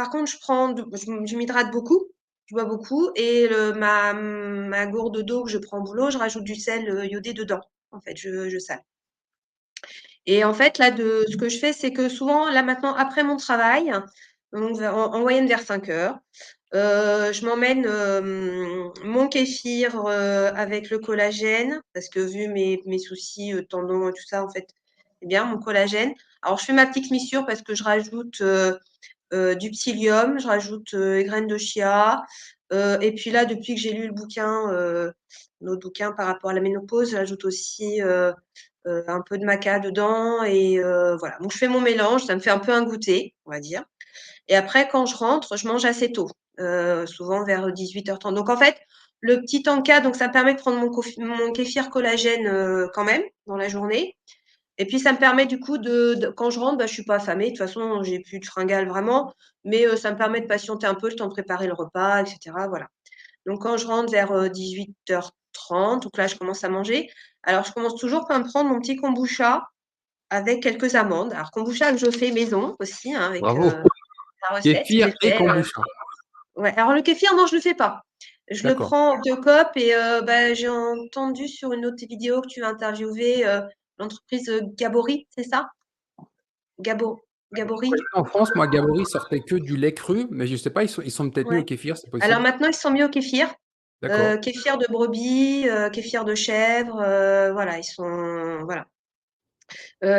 contre, je m'hydrate beaucoup, je bois beaucoup, et ma gourde d'eau que je prends au boulot, je rajoute du sel, iodé dedans. En fait, je sale. Et en fait, là, ce que je fais, c'est que souvent, là, maintenant, après mon travail, donc en moyenne vers 5 heures, je m'emmène, mon kéfir, avec le collagène, parce que vu mes soucis, tendons et tout ça, en fait, c'est bien mon collagène. Alors je fais ma petite mixture parce que je rajoute, du psyllium, je rajoute, les graines de chia, et puis là, depuis que j'ai lu le bouquin, notre bouquin par rapport à la ménopause, j'ajoute aussi, un peu de maca dedans, et voilà. Donc je fais mon mélange, ça me fait un peu un goûter, on va dire. Et après, quand je rentre, je mange assez tôt, souvent vers 18h30. Donc en fait, le petit encas, donc ça me permet de prendre mon kéfir collagène, quand même, dans la journée. Et puis ça me permet du coup de quand je rentre, bah, je suis pas affamée. De toute façon, j'ai plus de fringales vraiment, mais ça me permet de patienter un peu, le temps de préparer le repas, et cetera, voilà. Donc quand je rentre vers, 18h30, donc là, je commence à manger. Alors je commence toujours par me prendre mon petit kombucha avec quelques amandes. Alors kombucha que je fais maison aussi, hein, avec, Bravo! la recette. Kéfir J'ai et fait, kombucha. ouais, alors le kéfir, non, je le fais pas. Je le D'accord. prends 2 copes, et bah, j'ai entendu sur une autre vidéo que tu as interviewé, l'entreprise, Gabori, c'est ça? Gabo Quand Gabory? j'étais en France, moi, Gabory sortait que du lait cru, mais je sais pas, ils sont peut-être mis Ouais. au kéfir, c'est Alors possible? maintenant, ils se sont mis au kéfir. D'accord. Kéfir de brebis, kéfir de chèvre, voilà, ils sont voilà.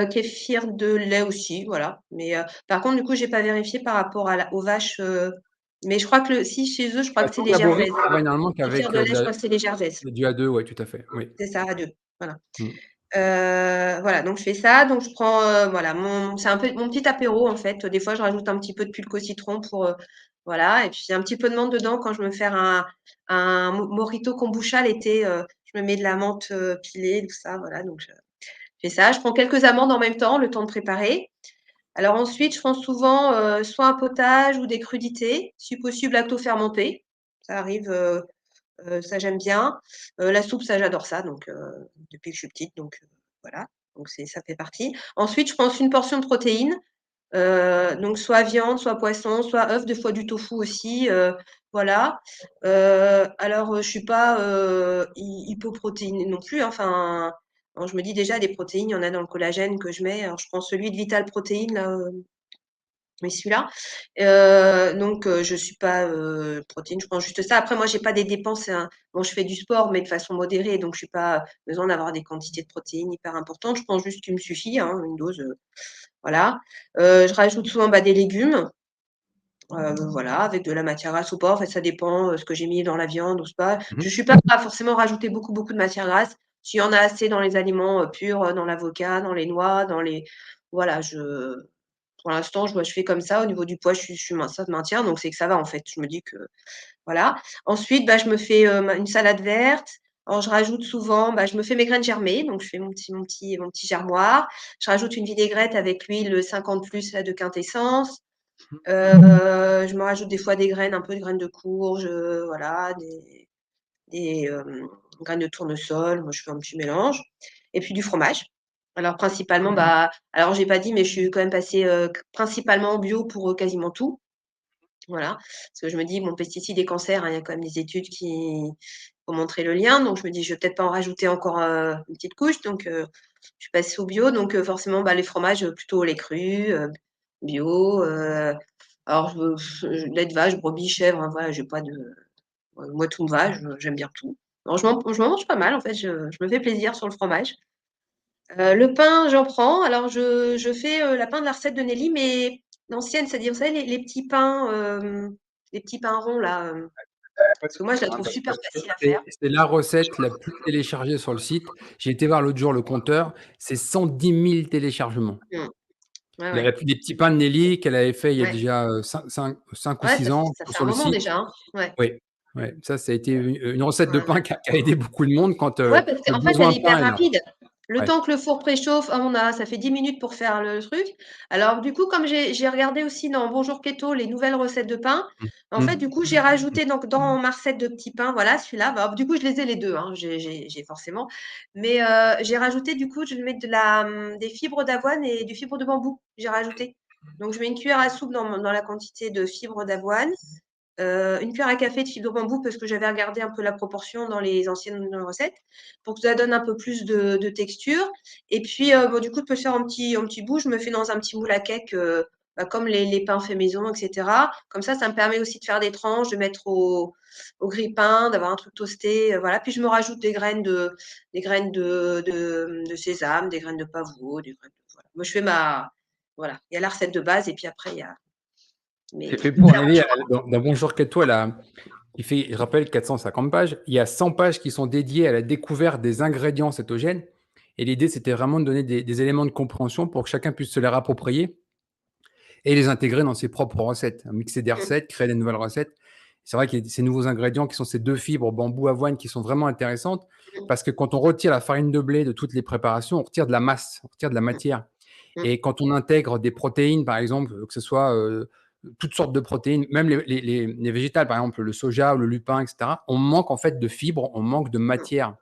Kéfir de lait aussi, voilà. Mais, par contre, du coup, j'ai pas vérifié par rapport aux vaches, mais je crois que si, chez eux, je crois Bah, que c'est tout les Gabory jerseys. travaille normalement Kéfir qu'avec, de lait, je crois que c'est les jerseys. du A2, ouais, tout à fait, oui. C'est ça, à 2, voilà. Mmh. Voilà, donc je fais ça, donc je prends, voilà, c'est un peu mon petit apéro, en fait. Des fois, je rajoute un petit peu de pulque au citron pour, voilà, et puis un petit peu de menthe dedans quand je veux faire un mojito kombucha l'été, je me mets de la menthe, pilée, tout ça, voilà, donc je fais ça. Je prends quelques amandes en même temps, le temps de préparer. Alors ensuite, je prends souvent, soit un potage ou des crudités, si possible lacto-fermentées. Ça arrive, ça j'aime bien. La soupe, ça j'adore ça, donc depuis que je suis petite, donc voilà, donc ça fait partie. Ensuite, je pense une portion de protéines, donc soit viande, soit poisson, soit œuf, des fois du tofu aussi, voilà. Alors, je suis pas, hypoprotéinée non plus, hein, enfin, bon, je me dis déjà des protéines, il y en a dans le collagène que je mets. Alors je prends celui de Vital Protéines là, mais celui-là. Donc je suis pas, protéines, je prends juste ça. Après moi, j'ai pas des dépenses, bon, je fais du sport, mais de façon modérée, donc je suis pas besoin d'avoir des quantités de protéines hyper importantes. Je prends juste ce qui me suffit, hein, une dose, voilà. Je rajoute souvent, bah, des légumes, voilà, avec de la matière grasse ou pas. En fait, ça dépend, ce que j'ai mis dans la viande ou pas. Mmh Je mh. suis pas à forcément rajouter beaucoup, beaucoup de matière grasse. S'il y en a assez dans les aliments, purs, dans l'avocat, dans les noix, voilà, pour l'instant, je fais comme ça. Au niveau du poids, je suis mince, ça se maintient, donc c'est que ça va, en fait. Je me dis que voilà. Ensuite, bah, je me fais, une salade verte. Alors je rajoute souvent, bah, je me fais mes graines germées, donc je fais mon petit germoir. Je rajoute une vinaigrette avec l'huile, 50 plus là de quintessence. Je me rajoute des fois des graines, un peu de graines de courge, voilà, des graines de tournesol. Moi, je fais un petit mélange, et puis du fromage. Alors principalement, bah, alors j'ai pas dit, mais je suis quand même passée, principalement bio pour, quasiment tout. Voilà, parce que je me dis: «Bon, pesticides et cancer, hein, il y a quand même des études qui ont montré le lien», donc je me dis: «Je vais peut-être pas en rajouter encore, une petite couche», donc je suis passée au bio, donc forcément, bah, les fromages, plutôt lait cru, bio, alors lait de vache, brebis, chèvre, hein, voilà, j'ai pas de moi tout me va, j'aime bien tout. Non, je m'en mange pas mal en fait, je me fais plaisir sur le fromage. Le pain, j'en prends. Alors je fais, la pain de la recette de Nelly, mais l'ancienne, c'est-à-dire, vous savez, les petits pains ronds là, Pas parce de que moi, je la sucre, hein, trouve parce super que facile à faire. c'est la recette la plus téléchargée sur le site. J'ai été voir l'autre jour le compteur, c'est 110 000 téléchargements. Mmh. Ouais, La ouais. la les petits pains de Nelly qu'elle avait fait il y a Ouais. déjà, 5 ou Ouais, 6 ans ça fait un sur le moment site. déjà, hein. Ouais. Oui, ouais, ça a été une recette de Ouais, pain ouais. qui a aidé beaucoup de monde quand, Ouais, parce le qu'en fait, elle besoin est de pain hyper est là. rapide. Le Ouais. temps que le four préchauffe, ça fait 10 minutes pour faire le truc. Alors du coup, comme j'ai regardé aussi dans Bonjour Keto les nouvelles recettes de pain, Mmh. en fait, du Mmh. coup, j'ai rajouté donc dans ma recette de petits pains, voilà, celui-là, bah, du coup, je les ai les 2, hein, j'ai forcément, mais j'ai rajouté du coup, je vais mettre des fibres d'avoine et du fibre de bambou, j'ai rajouté. Donc je mets une cuillère à soupe dans la quantité de fibres d'avoine, une cuillère à café de fibres de bambou parce que j'avais regardé un peu la proportion dans les anciennes recettes pour que ça donne un peu plus de texture. Et puis, bon, du coup, je peux faire en petit bout. Je me fais dans un petit moule à cake, bah, comme les pains faits maison, etc. Comme ça me permet aussi de faire des tranches, de mettre au grille-pain, d'avoir un truc toasté. Voilà. Puis je me rajoute des graines de sésame, des graines de pavot, voilà. Moi, je fais voilà. Il y a la recette de base et puis après, il y a mes C'est fait pour différents Nelly, choix. dans Bonjour Keto, il fait, je rappelle, 450 pages. Il y a 100 pages qui sont dédiées à la découverte des ingrédients cétogènes et l'idée, c'était vraiment de donner des éléments de compréhension pour que chacun puisse se les rapproprier et les intégrer dans ses propres recettes. Mixer des Mmh, recettes, créer des nouvelles recettes. C'est vrai qu'il y a ces nouveaux ingrédients qui sont ces 2 fibres, bambou, avoine, qui sont vraiment intéressantes mmh, parce que quand on retire la farine de blé de toutes les préparations, on retire de la masse, on retire de la mmh, matière. mmh, Et quand on intègre des protéines, par exemple, que ce soit, toutes sortes de protéines, même les végétales, par exemple, le soja ou le lupin, et cetera, on manque en fait de fibres, on manque de mmh, matière.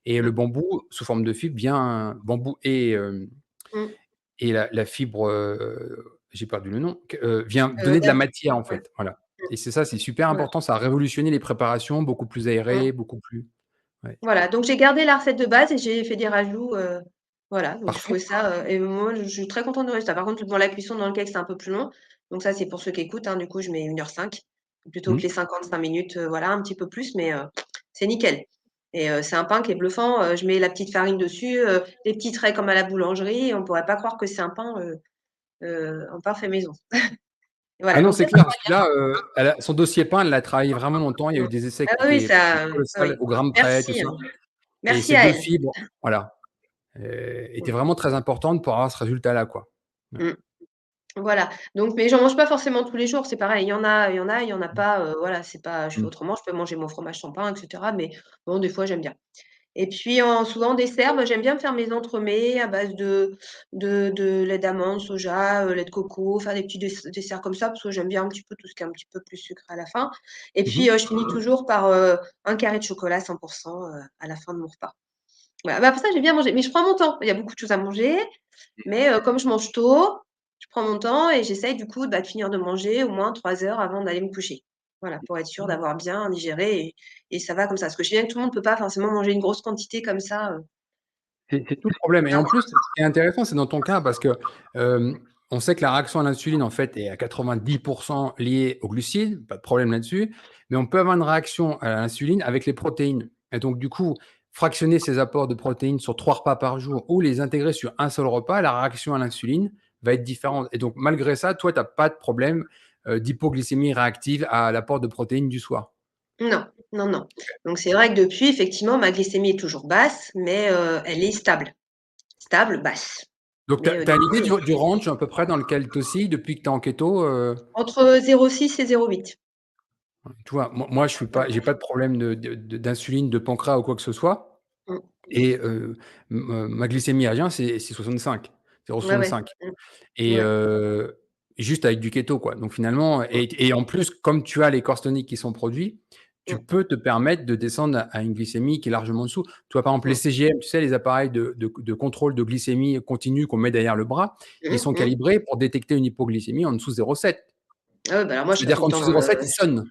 Et le mmh, bambou, sous forme de fibre, vient bambou mmh. et la fibre, j'ai perdu le nom, vient donner de la D'avoine, matière, en ouais. fait, voilà. Et c'est ça, c'est super Voilà. important, ça a révolutionné les préparations, beaucoup plus Mmh. aérées, beaucoup plus ouais, Voilà, donc j'ai gardé la recette de base et j'ai fait des rajouts, voilà, donc je trouvais parfait. ça, et moi je suis très contente du résultat. Par contre, bon, la cuisson dans le cake, c'est un peu plus long, donc ça, c'est pour ceux qui écoutent, hein, du coup, je mets 1h05 plutôt que Mmh. les 55 minutes, voilà, un petit peu plus, mais c'est nickel. Et c'est un pain qui est bluffant, je mets la petite farine dessus, les petits traits comme à la boulangerie, on pourrait pas croire que c'est un pain fait maison. Ah Voilà, non, donc ça, c'est ça clair, va celui-là, son dossier pain, elle l'a travaillé vraiment longtemps. Il y a bien. eu des essais Ah qui oui, étaient ça ah colossales oui. au gramme près, tout Merci, ça. hein. Et Merci ces à 2 elle. fibres, voilà, étaient vraiment très importantes pour avoir ce résultat-là, quoi. Ouais. Mmh. Voilà, donc mais j'en mange pas forcément tous les jours, c'est pareil, il y en a pas, voilà, c'est pas je fais Mmh. autrement, je peux manger mon fromage sans pain et cetera, mais bon, des fois, j'aime bien. Et puis souvent en dessert, bah, j'aime bien me faire mes entremets à base de lait d'amande, soja, lait de coco, faire des petits desserts comme ça, parce que j'aime bien un petit peu tout ce qui est un petit peu plus sucré à la fin. Et Mmh puis, mh. je finis toujours par, un carré de chocolat 100 à la fin de mon repas. Voilà, bah, pour ça, j'aime bien manger, mais je prends mon temps. Il y a beaucoup de choses à manger, mais comme je mange tôt, je prends mon temps et j'essaye du coup, bah, de finir de manger au moins 3 heures avant d'aller me coucher. Voilà, pour être sûre d'avoir bien digéré et ça va comme ça. Parce que je sais bien que tout le monde ne peut pas forcément manger une grosse quantité comme ça, C'est tout le problème et en plus, ce qui est intéressant, c'est dans ton cas parce que, hem, on sait que la réaction à l'insuline, en fait, est à 90 liée aux glucides, pas de problème là-dessus, mais on peut avoir une réaction à l'insuline avec les protéines et donc du coup, fractionner ces apports de protéines sur 3 repas par jour ou les intégrer sur un seul repas, la réaction à l'insuline va être différente et donc malgré ça, toi, tu as pas de problème, d'hypoglycémie réactive à l'apport de protéines du soir? non, non, non. Donc c'est vrai que depuis, effectivement, ma glycémie est toujours basse, mais elle est stable. Stable, basse. Donc tu Mais as une idée depuis, du range à peu près dans lequel tu oscilles depuis que tu es en keto, entre 0,6 et 0,8. Tu vois? Moi, je suis pas j'ai pas de problème d'insuline, de pancréas ou quoi que ce soit Mmh. et ma glycémie à jeun, c'est 65, Ouais, ouais. 0,65 Mmh. et Ouais. juste avec du keto, quoi. Donc finalement Mmh. et en plus, comme tu as les corps toniques qui sont produits, tu Mmh. peux te permettre de descendre à une glycémie qui est largement en dessous. Tu vois, par exemple, les Mmh. CGM, tu sais, les appareils de contrôle de glycémie continue qu'on met derrière le bras, ils Mmh sont mh. calibrés pour détecter une hypoglycémie en dessous de 0,7. Ah ouais, bah, alors moi, je serais C'est-à-dire tout le qu'en temps dessous de dans le 0,7, il sonne.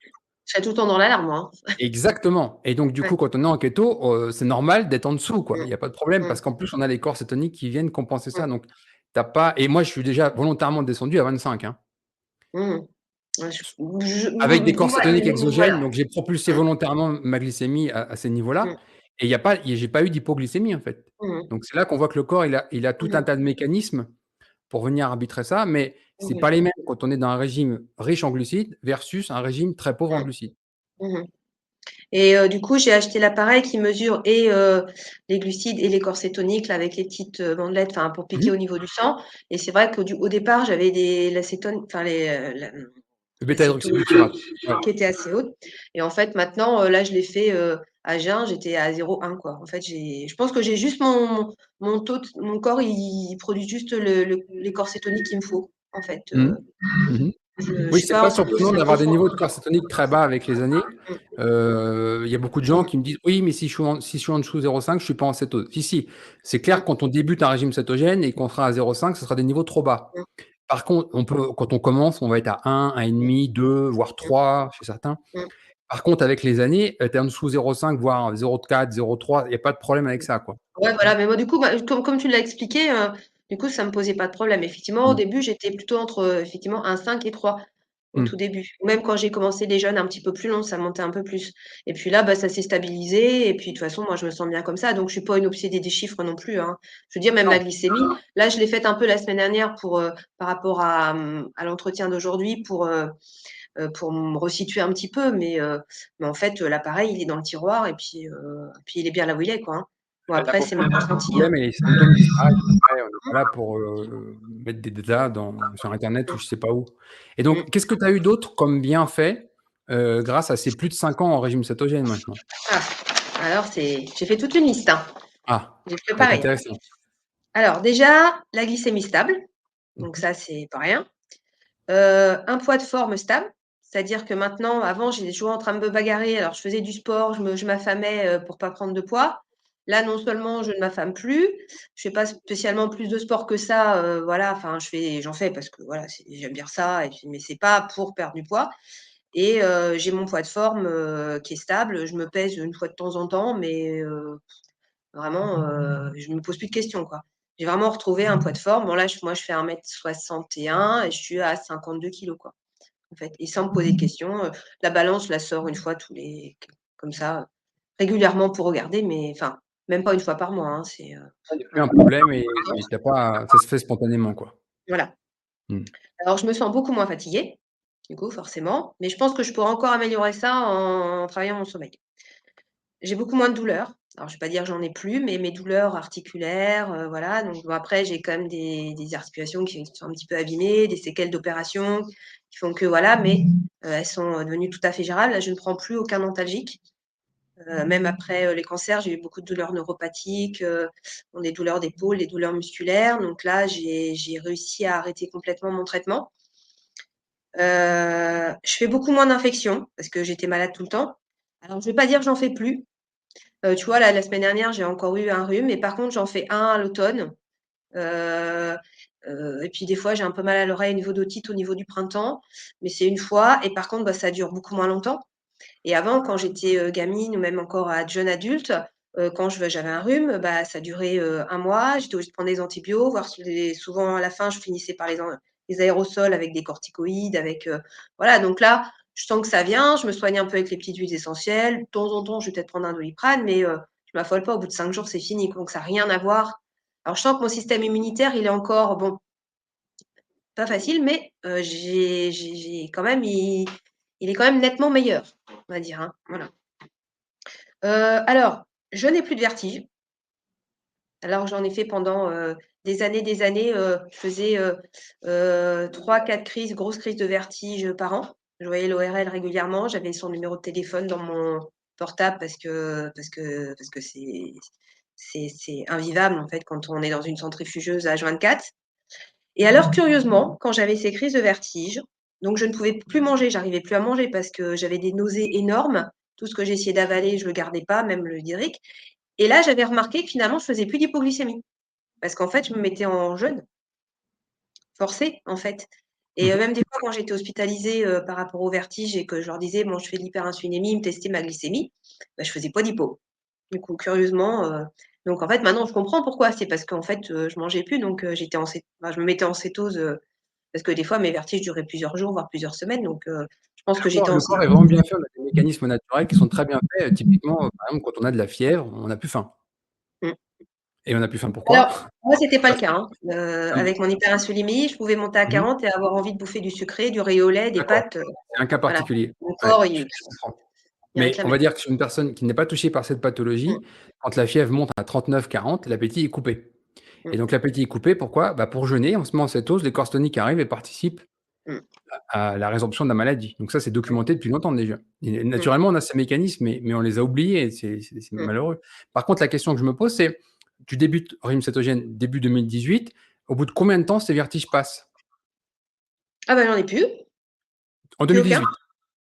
je serais tout le temps dans l'alarme, moi, hein. Exactement et donc du Ouais. coup, quand on est en keto, c'est normal d'être en dessous, quoi. Mmh. Il y a pas de problème Mmh. parce qu'en plus, on a les corps cétoniques qui viennent compenser ça Mmh. donc tu as pas et moi, je suis déjà volontairement descendu à 25, hein. Mmh. Ouais, Avec des corps cétoniques voilà. exogènes, donc j'ai propulsé Mmh. volontairement ma glycémie à ces niveaux-là Mmh. et il y a pas et j'ai pas eu d'hypoglycémie, en fait. Mmh mh. Donc c'est là qu'on voit que le corps, il a tout Mmh un mh. tas de mécanismes pour venir arbitrer ça, mais c'est Mmh mh. pas les mêmes quand on est dans un régime riche en glucides versus un régime très pauvre en Mmh. glucides. Mmh mh. Et du coup, j'ai acheté l'appareil qui mesure et les glucides et les corps cétoniques là avec les petites, bandelettes, enfin pour Mmh piquer mh. au niveau du sang et c'est vrai qu'au départ, j'avais des l'acétone enfin Le l'acéto bêta-hydroxybutyrate, ouais. qui était assez haute et en fait maintenant, là je l'ai fait, à jeun, j'étais à 0,1 quoi. En fait, je pense que j'ai juste mon taux de mon corps, il produit juste les corps cétoniques qu'il me faut en fait, Mmh. Mmh mh. je Oui, suis c'est pas pas un peu plus surprenant d'avoir des important. niveaux de corps cétoniques très bas avec les années. Mmh. Il y a beaucoup de gens Mmh. qui me disent: «Oui, mais si je suis en dessous de 0,5, je suis pas en cétose». Si, si, c'est clair Mmh. que quand on débute un régime cétogène et qu'on sera à 0,5, ce sera des niveaux trop bas. Mmh. Par contre, quand on commence, on va être à 1, Mmh. 1,5, 2, voire Mmh. 3 chez certains. Mmh. Par contre, avec les années, tu es en dessous 0,5, voire 0,4, 0,3, il y a pas de problème avec ça, quoi. Ouais, Mmh. voilà, mais moi, du coup, bah, comme tu l'as expliqué, du coup, ça me posait pas de problème. Effectivement, au Mmh. début, j'étais plutôt entre, effectivement 1,5 et 3 au Mmh. tout début. Même quand j'ai commencé les jeûnes un petit peu plus longs, ça montait un peu plus et puis là, bah, ça s'est stabilisé et puis de toute façon, moi, je me sens bien comme ça, donc je suis pas une obsédée des chiffres non plus, hein. Je veux dire, même Non. la glycémie, là, je l'ai faite un peu la semaine dernière pour, par rapport à l'entretien d'aujourd'hui pour me resituer un petit peu, mais en fait, l'appareil, il est dans le tiroir et puis il est bien là où il est, quoi, hein. Bon La après, pauvre c'est mon personne a des ressenti, hein. problèmes et les symptômes disparaissent. Après, on n'est pas là pour, mettre des datas sur internet ou Mmh. je sais pas où. Et donc, Mmh. qu'est-ce que tu as eu d'autre comme bienfait, grâce à ces plus de 5 ans en régime cétogène maintenant? Ah, alors j'ai fait toute une liste, hein. Ah, J'ai ça va être préparé. intéressant. Alors déjà, la glycémie stable, Mmh donc mh. ça, c'est pas rien. Un poids de forme stable, c'est-à-dire que maintenant avant, j'étais toujours en train de me bagarrer. Alors je faisais du sport, je m'affamais, pour pas prendre de poids. Là, non seulement je ne m'affame plus, je fais pas spécialement plus de sport que ça, voilà, enfin j'en fais parce que voilà, j'aime bien ça et puis mais c'est pas pour perdre du poids et j'ai mon poids de forme, qui est stable. Je me pèse une fois de temps en temps, mais vraiment, je me pose plus de questions, quoi. J'ai vraiment retrouvé un poids de forme. Bon là, moi je fais 1,61 m et je suis à 52 kilogrammes, quoi, en fait et sans me poser de questions, la balance, je la sors une fois tous les comme ça, régulièrement pour regarder, mais enfin, même pas une fois par mois, hein, Il y a plus voilà. un problème et tu as pas ça se fait spontanément, quoi. Voilà. Mmh. Alors je me sens beaucoup moins fatiguée, du coup, forcément, mais je pense que je pourrais encore améliorer ça en travaillant mon sommeil. J'ai beaucoup moins de douleurs. Alors je vais pas dire que j'en ai plus, mais mes douleurs articulaires, voilà, donc bon après j'ai quand même des articulations qui sont un petit peu abîmées, des séquelles d'opérations qui font que voilà, mais elles sont, devenues tout à fait gérables. Là, je ne prends plus aucun antalgique, même après, les cancers, j'ai eu beaucoup de douleurs neuropathiques, bon des douleurs d'épaule, des douleurs musculaires, donc là, j'ai réussi à arrêter complètement mon traitement. Je fais beaucoup moins d'infections parce que j'étais malade tout le temps. Alors je vais pas dire que j'en fais plus. Tu vois, là, la semaine dernière, j'ai encore eu un rhume, mais par contre, j'en fais un à l'automne. Heu et puis des fois, j'ai un peu mal à l'oreille au niveau d'otite au niveau du printemps, mais c'est une fois et par contre, bah, ça dure beaucoup moins longtemps et avant, quand j'étais, gamine ou même encore jeune adulte, quand j'avais un rhume, bah, ça durait, 1 mois. J'étais obligée de prendre des antibiotiques, voire souvent à la fin, je finissais par les aérosols avec des corticoïdes, avec, voilà, donc là, je sens que ça vient, je me soigne un peu avec les petites huiles essentielles. De temps en temps, je vais peut-être prendre un Doliprane, mais je m'affole pas, au bout de 5 jours, c'est fini, donc ça a rien à voir. Alors je sens que mon système immunitaire, il est encore bon, pas facile, mais j'ai quand même il est quand même nettement meilleur, on va dire, hein, voilà. Alors, je n'ai plus de vertige. Alors j'en ai fait pendant, des années, je faisais, 3-4 crises, grosses crises de vertige, par an. Je voyais l'ORL régulièrement, j'avais son numéro de téléphone dans mon portable parce que c'est invivable, en fait, quand on est dans une centrifugeuse H24 et alors curieusement, quand j'avais ces crises de vertige, donc je ne pouvais plus manger, j'arrivais plus à manger parce que j'avais des nausées énormes. Tout ce que j'essayais d'avaler, je le gardais pas, même le Diéric et là, j'avais remarqué que finalement, je faisais plus d'hypoglycémie parce qu'en fait, je me mettais en jeûne forcé, en fait Et même des fois, quand j'étais hospitalisée, par rapport au vertige et que je leur disais: «Bon, je fais de l'hyperinsulinémie», ils me testaient ma glycémie, bah, je faisais pas d'hypo. Du coup, curieusement, donc en fait, maintenant je comprends pourquoi. C'est parce qu'en fait, je mangeais plus donc j'étais je me mettais en cétose, parce que des fois mes vertiges duraient plusieurs jours, voire plusieurs semaines donc je pense que j'étais en Le corps est cétose. vraiment bien fait, on a des mécanismes naturels qui sont très bien faits. Typiquement, par exemple, quand on a de la fièvre, on n'a plus faim Mmh. et on n'a plus faim pourquoi? Alors, moi, c'était pas le Parce cas, hein. que Avec mon hyperinsulinémie, je pouvais monter à mmh mh, 40 et avoir envie de bouffer du sucré, du riz au lait, des d'accord, pâtes, c'est un cas voilà. particulier. Mon Ouais, corps, je comprends. il Mais on va réclamait. dire que sur une personne qui n'est pas touchée par cette Mmh, pathologie, quand la fièvre monte à 39-40, l'appétit est coupé et mmh, donc l'appétit est coupé, pourquoi? Bah, pour jeûner, on se met en cétose, les corps toniques arrivent et participent mmh, à la résorption de la maladie. Donc ça, c'est mmh, documenté depuis longtemps déjà. Et mmh, naturellement, on a ces mécanismes, mais on les a oubliés et c'est mmh. malheureux. Par contre, la question que je me pose, c'est, tu débutes régime cétogène début 2018, au bout de combien de temps ces vertiges passent? Ah bah, j'en ai plus, En plus aucun, 2018?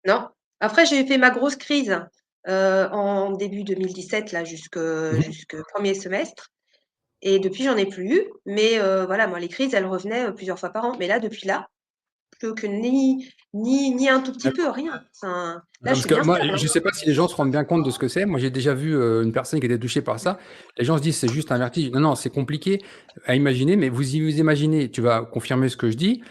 non. Après, j'ai fait ma grosse crise, en début 2017 là Mmh mh. jusque 1er semestre et depuis j'en ai plus eu, mais voilà, moi les crises, elles revenaient, plusieurs fois par an. Mais là, depuis là, plus aucune ni un tout petit peu, D'accord. rien. Enfin, là, je Parce suis que bien moi, stable, hein. je sais pas si les gens se rendent bien compte de ce que c'est. Moi, j'ai déjà vu, une personne qui était touchée par ça. Les gens se disent: «C'est juste un vertige». Non, non, c'est compliqué à imaginer, mais vous imaginez, tu vas confirmer ce que je dis,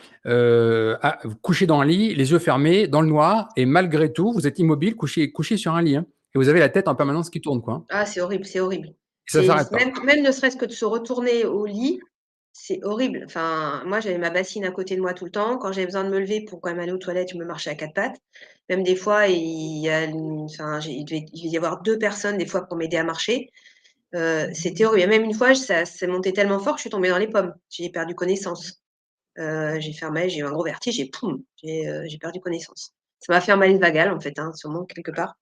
couché dans un lit, les yeux fermés, dans le noir et malgré tout, vous êtes immobile, couché sur un lit, hein, et vous avez la tête en permanence qui tourne, quoi, hein, Ah, c'est horrible, c'est horrible. et ça s'arrête pas. Même ne serait-ce que de se retourner au lit, c'est horrible. Enfin, moi, j'avais ma bassine à côté de moi tout le temps. Quand j'avais besoin de me lever pour quand même aller aux toilettes, je me marchais à 4 pattes. Même des fois, il y a une enfin, il devait y avoir 2 personnes des fois pour m'aider à marcher. C'était horrible. Il y a même une fois, ça c'est monté tellement fort que je suis tombée dans les pommes. J'ai perdu connaissance. J'ai eu un gros vertige et poum, j'ai perdu connaissance. Ça m'a fait un malaise vagal en fait, hein, sûrement quelque part.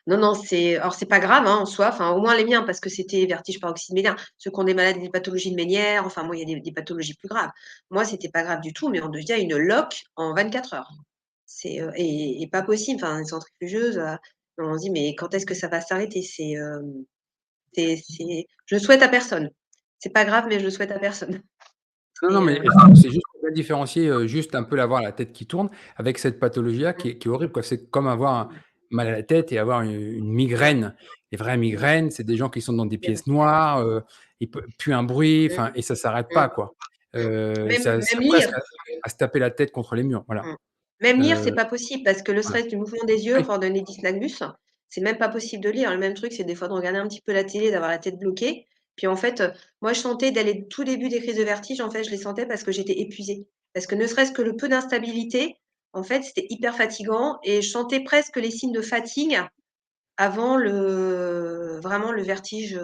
Non, non, c'est pas grave, hein, en soi, enfin, au moins les miens parce que c'était vertige paroxysme médian. Ceux qui ont des maladies, des pathologies de Ménière, enfin, moi, il y a des pathologies plus graves. Moi, c'était pas grave du tout, mais on devient une loque en 24 heures. Et pas possible, enfin, une centrifugeuse, on se dit: «Mais quand est-ce que ça va s'arrêter?» C'est je le souhaite à personne. C'est pas grave, mais je le souhaite à personne. Non, non, C'est, mais c'est juste qu'on doit différencier, juste un peu l'avoir la tête qui tourne avec cette pathologie-là qui est horrible, quoi. C'est comme avoir un mmh, mal à la tête et avoir une mmh, migraine. Les vraies mmh, migraines, c'est des gens qui sont dans des mmh, pièces noires, ils pe plus un bruit, mmh, enfin et ça s'arrête mmh, pas, quoi. mmh. Ça Même sert lire. presque à se taper la tête contre les murs, voilà. Mmh. Même lire, c'est Heu, pas possible parce que le voilà. stress du mouvement des yeux, Oui. enfin de nystagmus, c'est même pas possible de lire. Le même truc, c'est des fois de regarder un petit peu la télé, d'avoir la tête bloquée. Puis en fait, moi je sentais dès les tout début des crises de vertige, en fait, je les sentais parce que j'étais épuisée. Parce que ne serait-ce que le peu d'instabilité, en fait, c'était hyper fatigant et je sentais presque les signes de fatigue avant vraiment le vertige,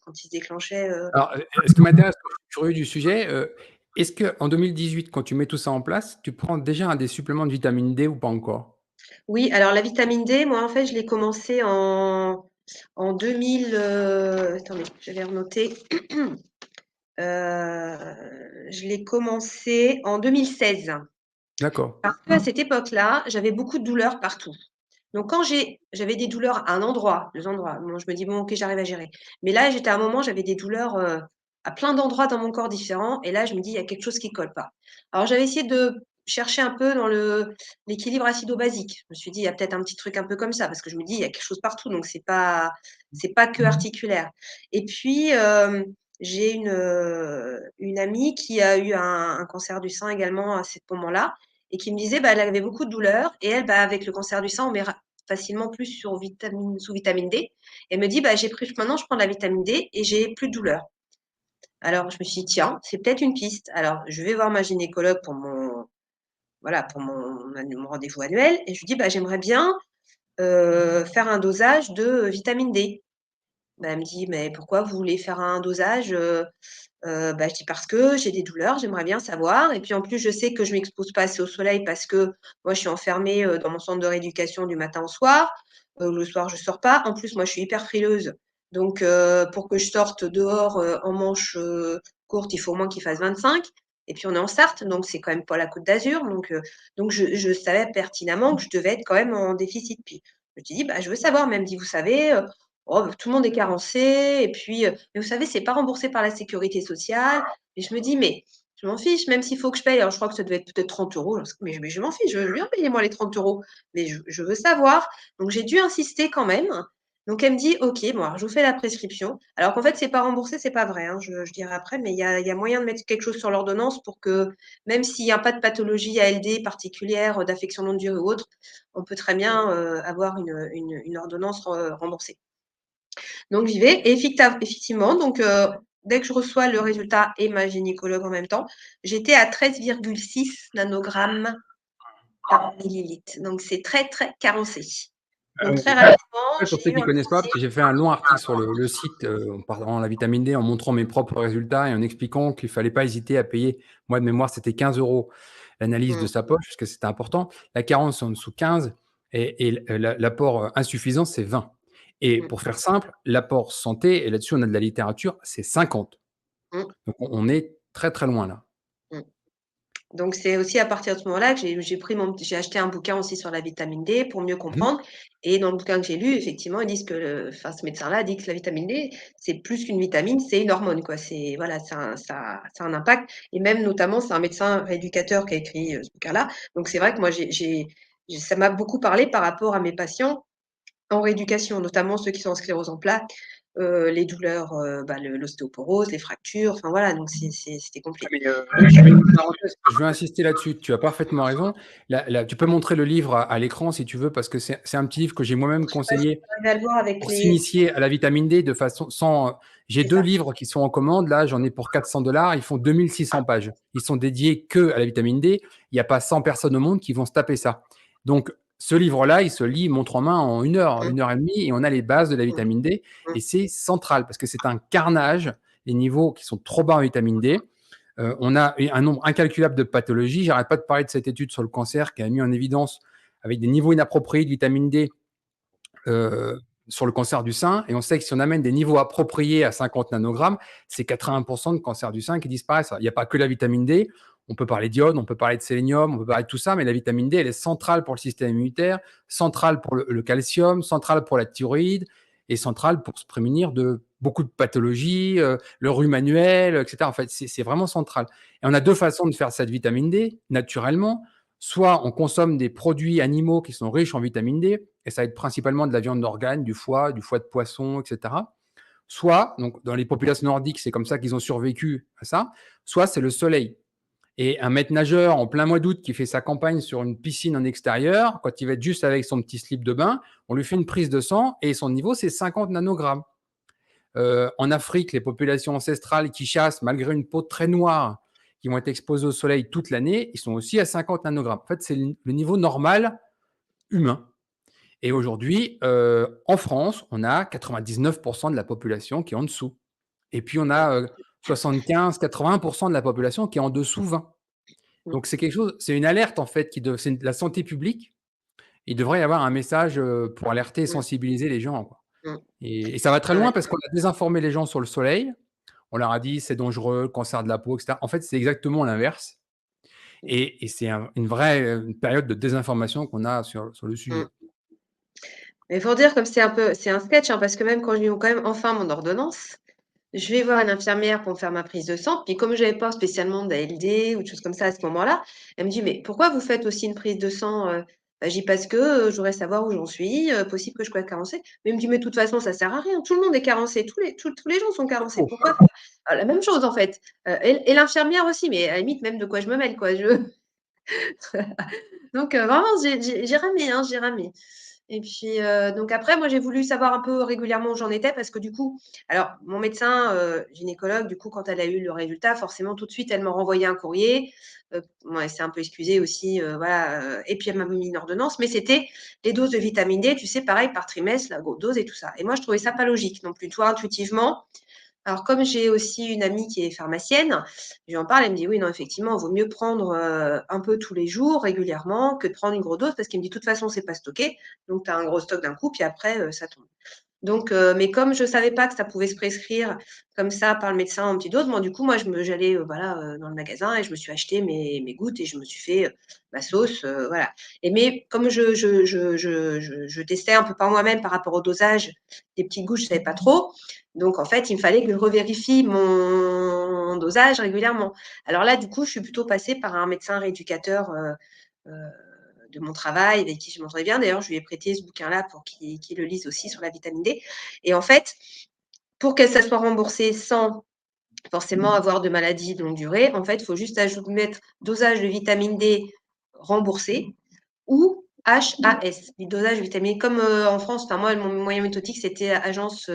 quand il se déclenchait, Alors, ce qui m'intéresse, moi je suis curieux du sujet, est-ce qu'en 2018, quand tu mets tout ça en place, tu prends déjà un des suppléments de vitamine D ou pas encore? oui, alors la vitamine D, moi, en fait, je l'ai commencé en 2000, attendez, je vais renoter. Je l'ai commencé en 2016. D'accord. Parce qu'à cette époque-là, j'avais beaucoup de douleurs partout. Donc quand j'avais des douleurs à un endroit, 2 endroits, bon je me dis: «Bon OK, j'arrive à gérer». Mais là, j'étais à un moment, j'avais des douleurs, à plein d'endroits dans mon corps différents et là, je me dis: «Il y a quelque chose qui colle pas». Alors j'avais essayé de chercher un peu dans l'équilibre acido-basique. Je me suis dit: «Il y a peut-être un petit truc un peu comme ça», parce que je me dis: «Il y a quelque chose partout, donc c'est pas que articulaire». Et puis, j'ai une amie qui a eu un cancer du sein également à cet moment-là et qui me disait, bah, elle avait beaucoup de douleurs et elle, bah, avec le cancer du sein, on met facilement plus sous vitamine D. Elle me dit, bah, maintenant, je prends de la vitamine D et j'ai plus de douleurs. Alors, je me suis dit, tiens, c'est peut-être une piste. Alors, je vais voir ma gynécologue pour voilà, pour mon rendez-vous annuel et je lui dis, bah, j'aimerais bien faire un dosage de vitamine D. Bah, elle me dit, mais pourquoi vous voulez faire un dosage? Bah, je dis: «Parce que j'ai des douleurs, j'aimerais bien savoir et puis en plus je sais que je m'expose pas assez au soleil parce que moi je suis enfermée, dans mon centre de rééducation du matin au soir. Le soir je sors pas. En plus moi je suis hyper frileuse donc pour que je sorte dehors, en manches, courtes, il faut au moins qu'il fasse 25 et puis on est en Sarthe donc c'est quand même pas la Côte d'Azur donc je savais pertinemment que je devais être quand même en déficit. Puis je me suis dit: «Bah, je veux savoir». Mais elle me dit: «Vous savez, oh, bah, tout le monde est carencé et puis, mais vous savez, c'est pas remboursé par la sécurité sociale et je me dis: «Mais» Je m'en fiche, même s'il faut que je paye, alors je crois que ça devait être peut-être 30 €, mais je m'en fiche, je veux bien payer moi les 30 €, mais je veux savoir. Donc j'ai dû insister quand même. Donc elle me dit: «OK, bon alors je vous fais la prescription». Alors qu'en fait c'est pas remboursé, c'est pas vrai, hein, je dirai après, mais il y a moyen de mettre quelque chose sur l'ordonnance pour que même s'il y a pas de pathologie ALD particulière, d'affection longue durée ou autre, on peut très bien, avoir une ordonnance remboursée. Donc j'y vais et effectivement, donc dès que je reçois le résultat et ma gynécologue en même temps, j'étais à 13,6 nanogrammes par millilitre. Donc c'est très, très carencé. Donc très rapidement, Ouais, pour j'ai ceux eu qui un connaissent pas, conseil. parce que j'ai fait un long article sur le site, en parlant de la vitamine D, en montrant mes propres résultats et en expliquant qu'il fallait pas hésiter à payer. Moi, de mémoire, c'était 15 € l'analyse de Mmh, sa poche, parce que c'était important. La carence, c'est en dessous de 15 et l'apport, insuffisant, c'est 20. Et mmh, pour faire simple, l'apport santé et là-dessus, on a de la littérature, c'est 50. mmh, Donc on est très, très loin là. mmh. Donc c'est aussi à partir de ce moment-là que j'ai acheté un bouquin aussi sur la vitamine D pour mieux Mmh. comprendre et dans le bouquin que j'ai lu, effectivement, ils disent que ce médecin-là dit que la vitamine D, c'est plus qu'une vitamine, c'est une hormone, quoi. C'est voilà, ça a un impact et même notamment, c'est un médecin rééducateur qui a écrit, ce bouquin-là. Donc c'est vrai que moi ça m'a beaucoup parlé par rapport à mes patients en rééducation, notamment ceux qui sont en sclérose en plaques, les douleurs, l'ostéoporose, les fractures, enfin voilà, donc c'était Ah complet. mais, Et je fais une parenthèse, je veux insister là-dessus. Tu as parfaitement raison. Tu peux montrer le livre à l'écran si tu veux, parce que c'est un petit livre que j'ai moi-même je sais pas si conseillé tu arrives à le voir avec pour les s'initier à la vitamine D de façon sans, j'ai c'est 2 ça. livres qui sont en commande, là, j'en ai pour 400 $, ils font 2 600 pages. Ils sont dédiés que à la vitamine D. Il y a pas 100 personnes au monde qui vont se taper ça. Donc ce livre-là, il se lit montre en main en Mmh, 1 heure et demie et on a les bases de la mmh, vitamine D mmh, et c'est central parce que c'est un carnage, les niveaux qui sont trop bas en vitamine D. On a un nombre incalculable de pathologies. J'arrête pas de parler de cette étude sur le cancer qui a mis en évidence avec des niveaux inappropriés de vitamine D euh, sur le cancer du sein. Et on sait que si on amène des niveaux appropriés à 50 nanogrammes, c'est 80% de cancer du sein qui disparaissent. Il n'y a pas que la vitamine D. On peut parler d'iode, on peut parler de sélénium, on peut parler de tout ça, mais la vitamine D, elle est centrale pour le système immunitaire, centrale pour le calcium, centrale pour la thyroïde et centrale pour se prémunir de beaucoup de pathologies, le rhume manuel, etc. En fait, c'est vraiment central. Et on a deux façons de faire cette vitamine D, naturellement. Soit on consomme des produits animaux qui sont riches en vitamine D, et ça va être principalement de la viande d'organe, du foie de poisson, etc. Soit, donc dans les populations nordiques, c'est comme ça qu'ils ont survécu à ça, soit c'est le soleil. Et un maître nageur en plein mois d'août qui fait sa campagne sur une piscine en extérieur, quand il va être juste avec son petit slip de bain, on lui fait une prise de sang et son niveau, c'est 50 nanogrammes. En Afrique, les populations ancestrales qui chassent, malgré une peau très noire, qui vont être exposées au soleil toute l'année, ils sont aussi à 50 nanogrammes. En fait, c'est le niveau normal humain. Et aujourd'hui, en France, on a 99% de la population qui est en dessous. Et puis on a 75-80% de la population qui est en dessous 20. mmh, Donc c'est quelque chose, c'est une alerte en fait, c'est la santé publique. Il devrait y avoir un message pour alerter et mmh, sensibiliser les gens, quoi. mmh. Et ça va très Ouais, loin ouais. parce qu'on a désinformé les gens sur le soleil. On leur a dit c'est dangereux, cancer de la peau, etc. En fait, c'est exactement l'inverse. Et c'est une vraie une période de désinformation qu'on a sur le Mmh. sujet. Mais pour dire comme c'est un sketch, hein, parce que même quand j'ai eu quand même enfin mon ordonnance, je vais voir une infirmière pour me faire ma prise de sang, puis comme j'avais pas spécialement d'ALD ou de choses comme ça à ce moment-là, elle me dit: «Mais pourquoi vous faites aussi une prise de sang?» Bah, je dis: «Parce que, je voudrais savoir où j'en suis, possible que je sois carencée». Mais elle me dit: «Mais de toute façon, ça sert à rien, tout le monde est carencé, tous les gens sont C'est carencés, faux. pourquoi faire?» La même chose en fait, et l'infirmière aussi, mais à la limite même de quoi je me mêle quoi, je donc vraiment j'ai ramé, hein, j'ai ramé. Et puis, donc après moi j'ai voulu savoir un peu régulièrement où j'en étais parce que du coup alors mon médecin, gynécologue du coup quand elle a eu le résultat forcément tout de suite elle m'a renvoyé un courrier, bon elle s'est un peu excusée aussi, voilà, et puis elle m'a mis une ordonnance mais c'était les doses de vitamine D, tu sais pareil par trimestre, la dose et tout ça et moi je trouvais ça pas logique non plus, tu vois? Intuitivement, alors comme j'ai aussi une amie qui est pharmacienne, je lui en parle, elle me dit: «Oui, non, effectivement, il vaut mieux prendre, un peu tous les jours, régulièrement, que de prendre une grosse dose» parce qu'elle me dit: «De toute façon, c'est pas stocké, donc tu as un gros stock d'un coup, puis après, ça tombe». Donc mais comme je savais pas que ça pouvait se prescrire comme ça par le médecin en petite dose, moi, du coup, moi, j'allais, voilà, dans le magasin et je me suis acheté mes gouttes et je me suis fait, ma sauce, voilà. Et mais comme je testais un peu par moi-même par rapport au dosage des petites gouttes, je savais pas trop. Donc en fait, il me fallait que je revérifie mon dosage régulièrement. Alors là, du coup, je suis plutôt passée par un médecin rééducateur, heu, de mon travail, avec qui je m'entendais bien. D'ailleurs, je lui ai prêté ce bouquin-là pour qu'il le lise aussi sur la vitamine D. Et en fait, pour que ça soit remboursé sans forcément avoir de maladie de longue durée, en fait, il faut juste mettre dosage de vitamine D remboursé ou HAS, du dosage de vitamine D. Comme en France, enfin moi, mon moyen méthodique, c'était agence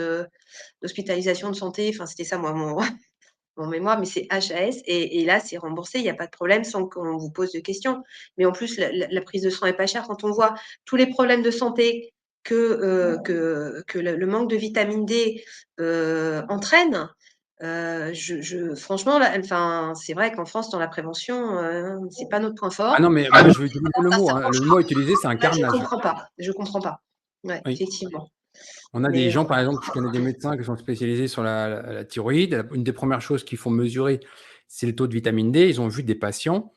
d'hospitalisation de santé. Enfin, c'était ça, moi, mon mémoire, mais c'est HAS et là, c'est remboursé, il y a pas de problème sans qu'on vous pose de questions. Mais en plus, la prise de sang est pas chère. Quand on voit tous les problèmes de santé que le manque de vitamine D, entraîne, je franchement là, enfin, c'est vrai qu'en France, dans la prévention, c'est pas notre point Ah fort. non, mais moi je vais utiliser le Ça mot, hein. Le s'approche mot utilisé, c'est un là, je carnage. comprends pas, je comprends pas. Ouais, Oui. effectivement. On a des Mais gens, par exemple, je connais des médecins qui sont spécialisés sur la thyroïde. Une des premières choses qu'ils font mesurer, c'est le taux de vitamine D. Ils ont vu des patients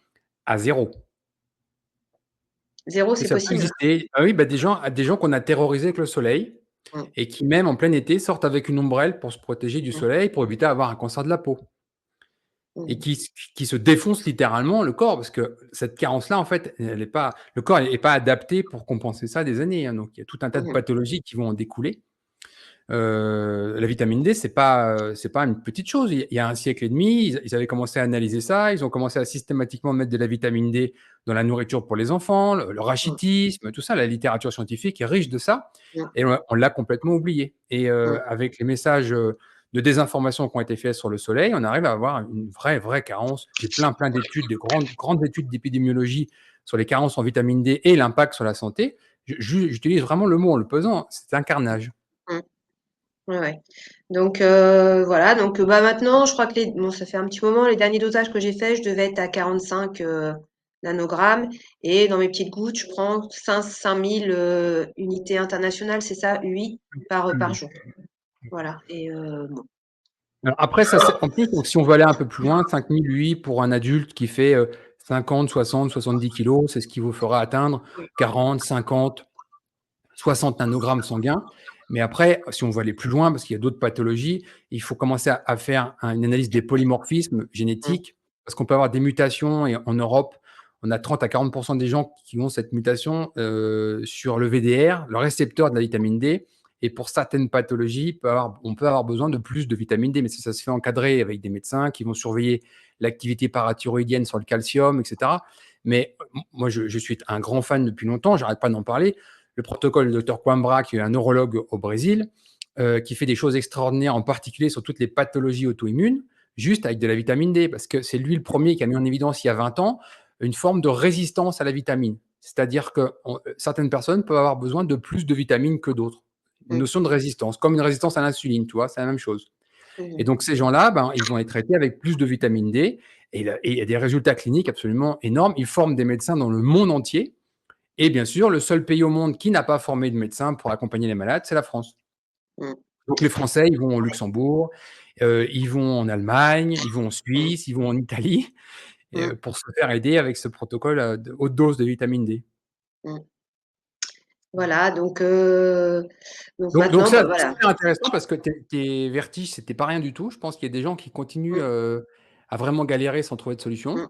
à zéro. 0, Et c'est ça peut possible? exister. Ah oui, bah, des gens qu'on a terrorisés avec le soleil Mmh, et qui, même en plein été, sortent avec une ombrelle pour se protéger du mmh, soleil, pour éviter d'avoir un cancer de la peau. Et mmh, qui se défoncent littéralement le corps parce que cette carence-là, en fait, elle est pas le corps est pas adapté pour compenser ça des années, hein. Donc il y a tout un tas de mmh, pathologies qui vont en découler. La vitamine D, c'est pas une petite chose. Il y a un siècle et demi, ils avaient commencé à analyser ça. Ils ont commencé à systématiquement mettre de la vitamine D dans la nourriture pour les enfants, le mmh, rachitisme, tout ça. La littérature scientifique est riche de ça mmh, et on l'a complètement oublié. Et mmh. avec les messages de désinformation qui ont été faits sur le soleil, on arrive à avoir une vraie carence. J'ai plein d'études, de grandes études d'épidémiologie sur les carences en vitamine D et l'impact sur la santé. J'utilise vraiment le mot en le pesant. C'est un carnage. Mmh. Ouais, ouais. Donc voilà, donc bah, maintenant, je crois que bon, ça fait un petit moment, les derniers dosages que j'ai faits, je devais être à 45 nanogrammes et dans mes petites gouttes, je prends 5 000 unités internationales, c'est ça? UI par Mmh. jour. Voilà et bon. Alors après ça, c'est en plus, donc si on veut aller un peu plus loin, 5 000 UI pour un adulte qui fait, 50, 60, 70 kilogrammes, c'est ce qui vous fera atteindre 40, 50, 60 nanogrammes sanguins. Mais après, si on veut aller plus loin, parce qu'il y a d'autres pathologies, il faut commencer à faire une analyse des polymorphismes Mmh, génétiques, parce qu'on peut avoir des mutations et en Europe, on a 30 à 40 des gens qui ont cette mutation, sur le VDR, le récepteur de la vitamine D. Et pour certaines pathologies, on peut avoir besoin de plus de vitamine D, mais ça se fait encadrer avec des médecins qui vont surveiller l'activité parathyroïdienne sur le calcium, et cetera. Mais moi, je suis un grand fan depuis longtemps, j'arrête pas d'en parler. Le protocole du docteur Coimbra, qui est un neurologue au Brésil, qui fait des choses extraordinaires, en particulier sur toutes les pathologies auto-immunes, juste avec de la vitamine D, parce que c'est lui le premier qui a mis en évidence il y a 20 ans une forme de résistance à la vitamine. C'est-à-dire que certaines personnes peuvent avoir besoin de plus de vitamines que d'autres. Une mmh, notion de résistance, comme une résistance à l'insuline, tu vois, c'est la même chose. Et mmh donc ces gens-là, ben, ils vont être traités avec plus de vitamine D et il y a des résultats cliniques absolument énormes. Ils forment des médecins dans le monde entier et bien sûr, le seul pays au monde qui n'a pas formé de médecins pour accompagner les malades, c'est la France. mh, Donc les Français, ils vont au Luxembourg, ils vont en Allemagne, ils vont en mmh, Suisse, ils vont en Italie, mmh, pour se faire aider avec ce protocole, de haute dose de vitamine D. mmh. Voilà, donc Donc maintenant, ça, bah, c'est voilà. super intéressant parce que tes vertiges, c'était pas rien du tout. Je pense qu'il y a des gens qui continuent, Mmh, à vraiment galérer sans trouver de solution. mmh.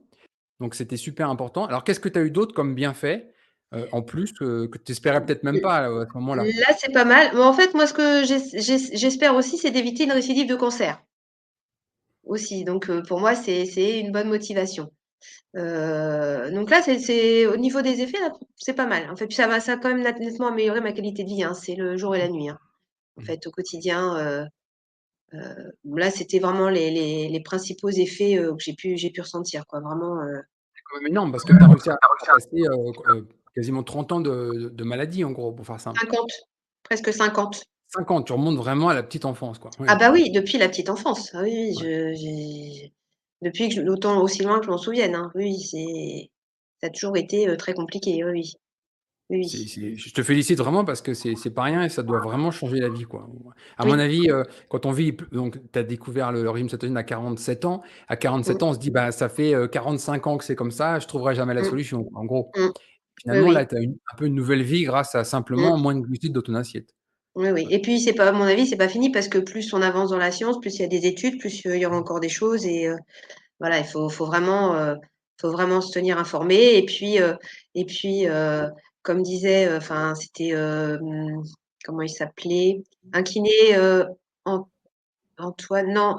Donc c'était super important. Alors qu'est-ce que tu as eu d'autre comme bienfait, en plus, que tu espérais peut-être même pas, à ce moment-là? Là, c'est pas mal. Mais en fait, moi, ce que j'espère aussi, c'est d'éviter une récidive de cancer, aussi. Donc pour moi, c'est une bonne motivation. Donc là, c'est au niveau des effets, là, c'est pas mal. En fait, puis ça a quand même nettement amélioré ma qualité de vie, hein. C'est le jour et la nuit, hein. En Mmh. fait, au quotidien, là, c'était vraiment les principaux effets, que j'ai pu ressentir, quoi. Vraiment, C'est quand même énorme parce que tu as réussi à passer, quasiment 30 ans de maladie, en gros, pour faire simple. 50, presque 50. 50, tu remontes vraiment à la petite enfance, quoi. Ah Oui, bah oui, depuis la petite enfance. Ah oui, oui, ouais. depuis que autant aussi loin que je m'en souvienne, hein. Oui, oui, ça a toujours été, très compliqué, oui, oui. Oui, C'est oui. c'est je te félicite vraiment parce que c'est pas rien et ça doit vraiment changer la vie, quoi. À mon Oui. avis, quand on vit donc tu as découvert le régime cétogène à 47 ans. À 47 Mmh. ans, on se dit: «Bah, ça fait, 45 ans que c'est comme ça, je trouverai jamais la Mmh. solution», en gros. Mmh. Oui, Finalement, là, oui. tu as un peu une nouvelle vie grâce à Mmh. simplement moins de glucides dans ton assiette. Oui, oui et puis c'est pas à mon avis, c'est pas fini parce que plus on avance dans la science, plus il y a des études, plus, il y aura encore des choses et voilà, faut vraiment se tenir informé et puis, comme disait, enfin c'était, comment il s'appelait? Un kiné, An Antoine non,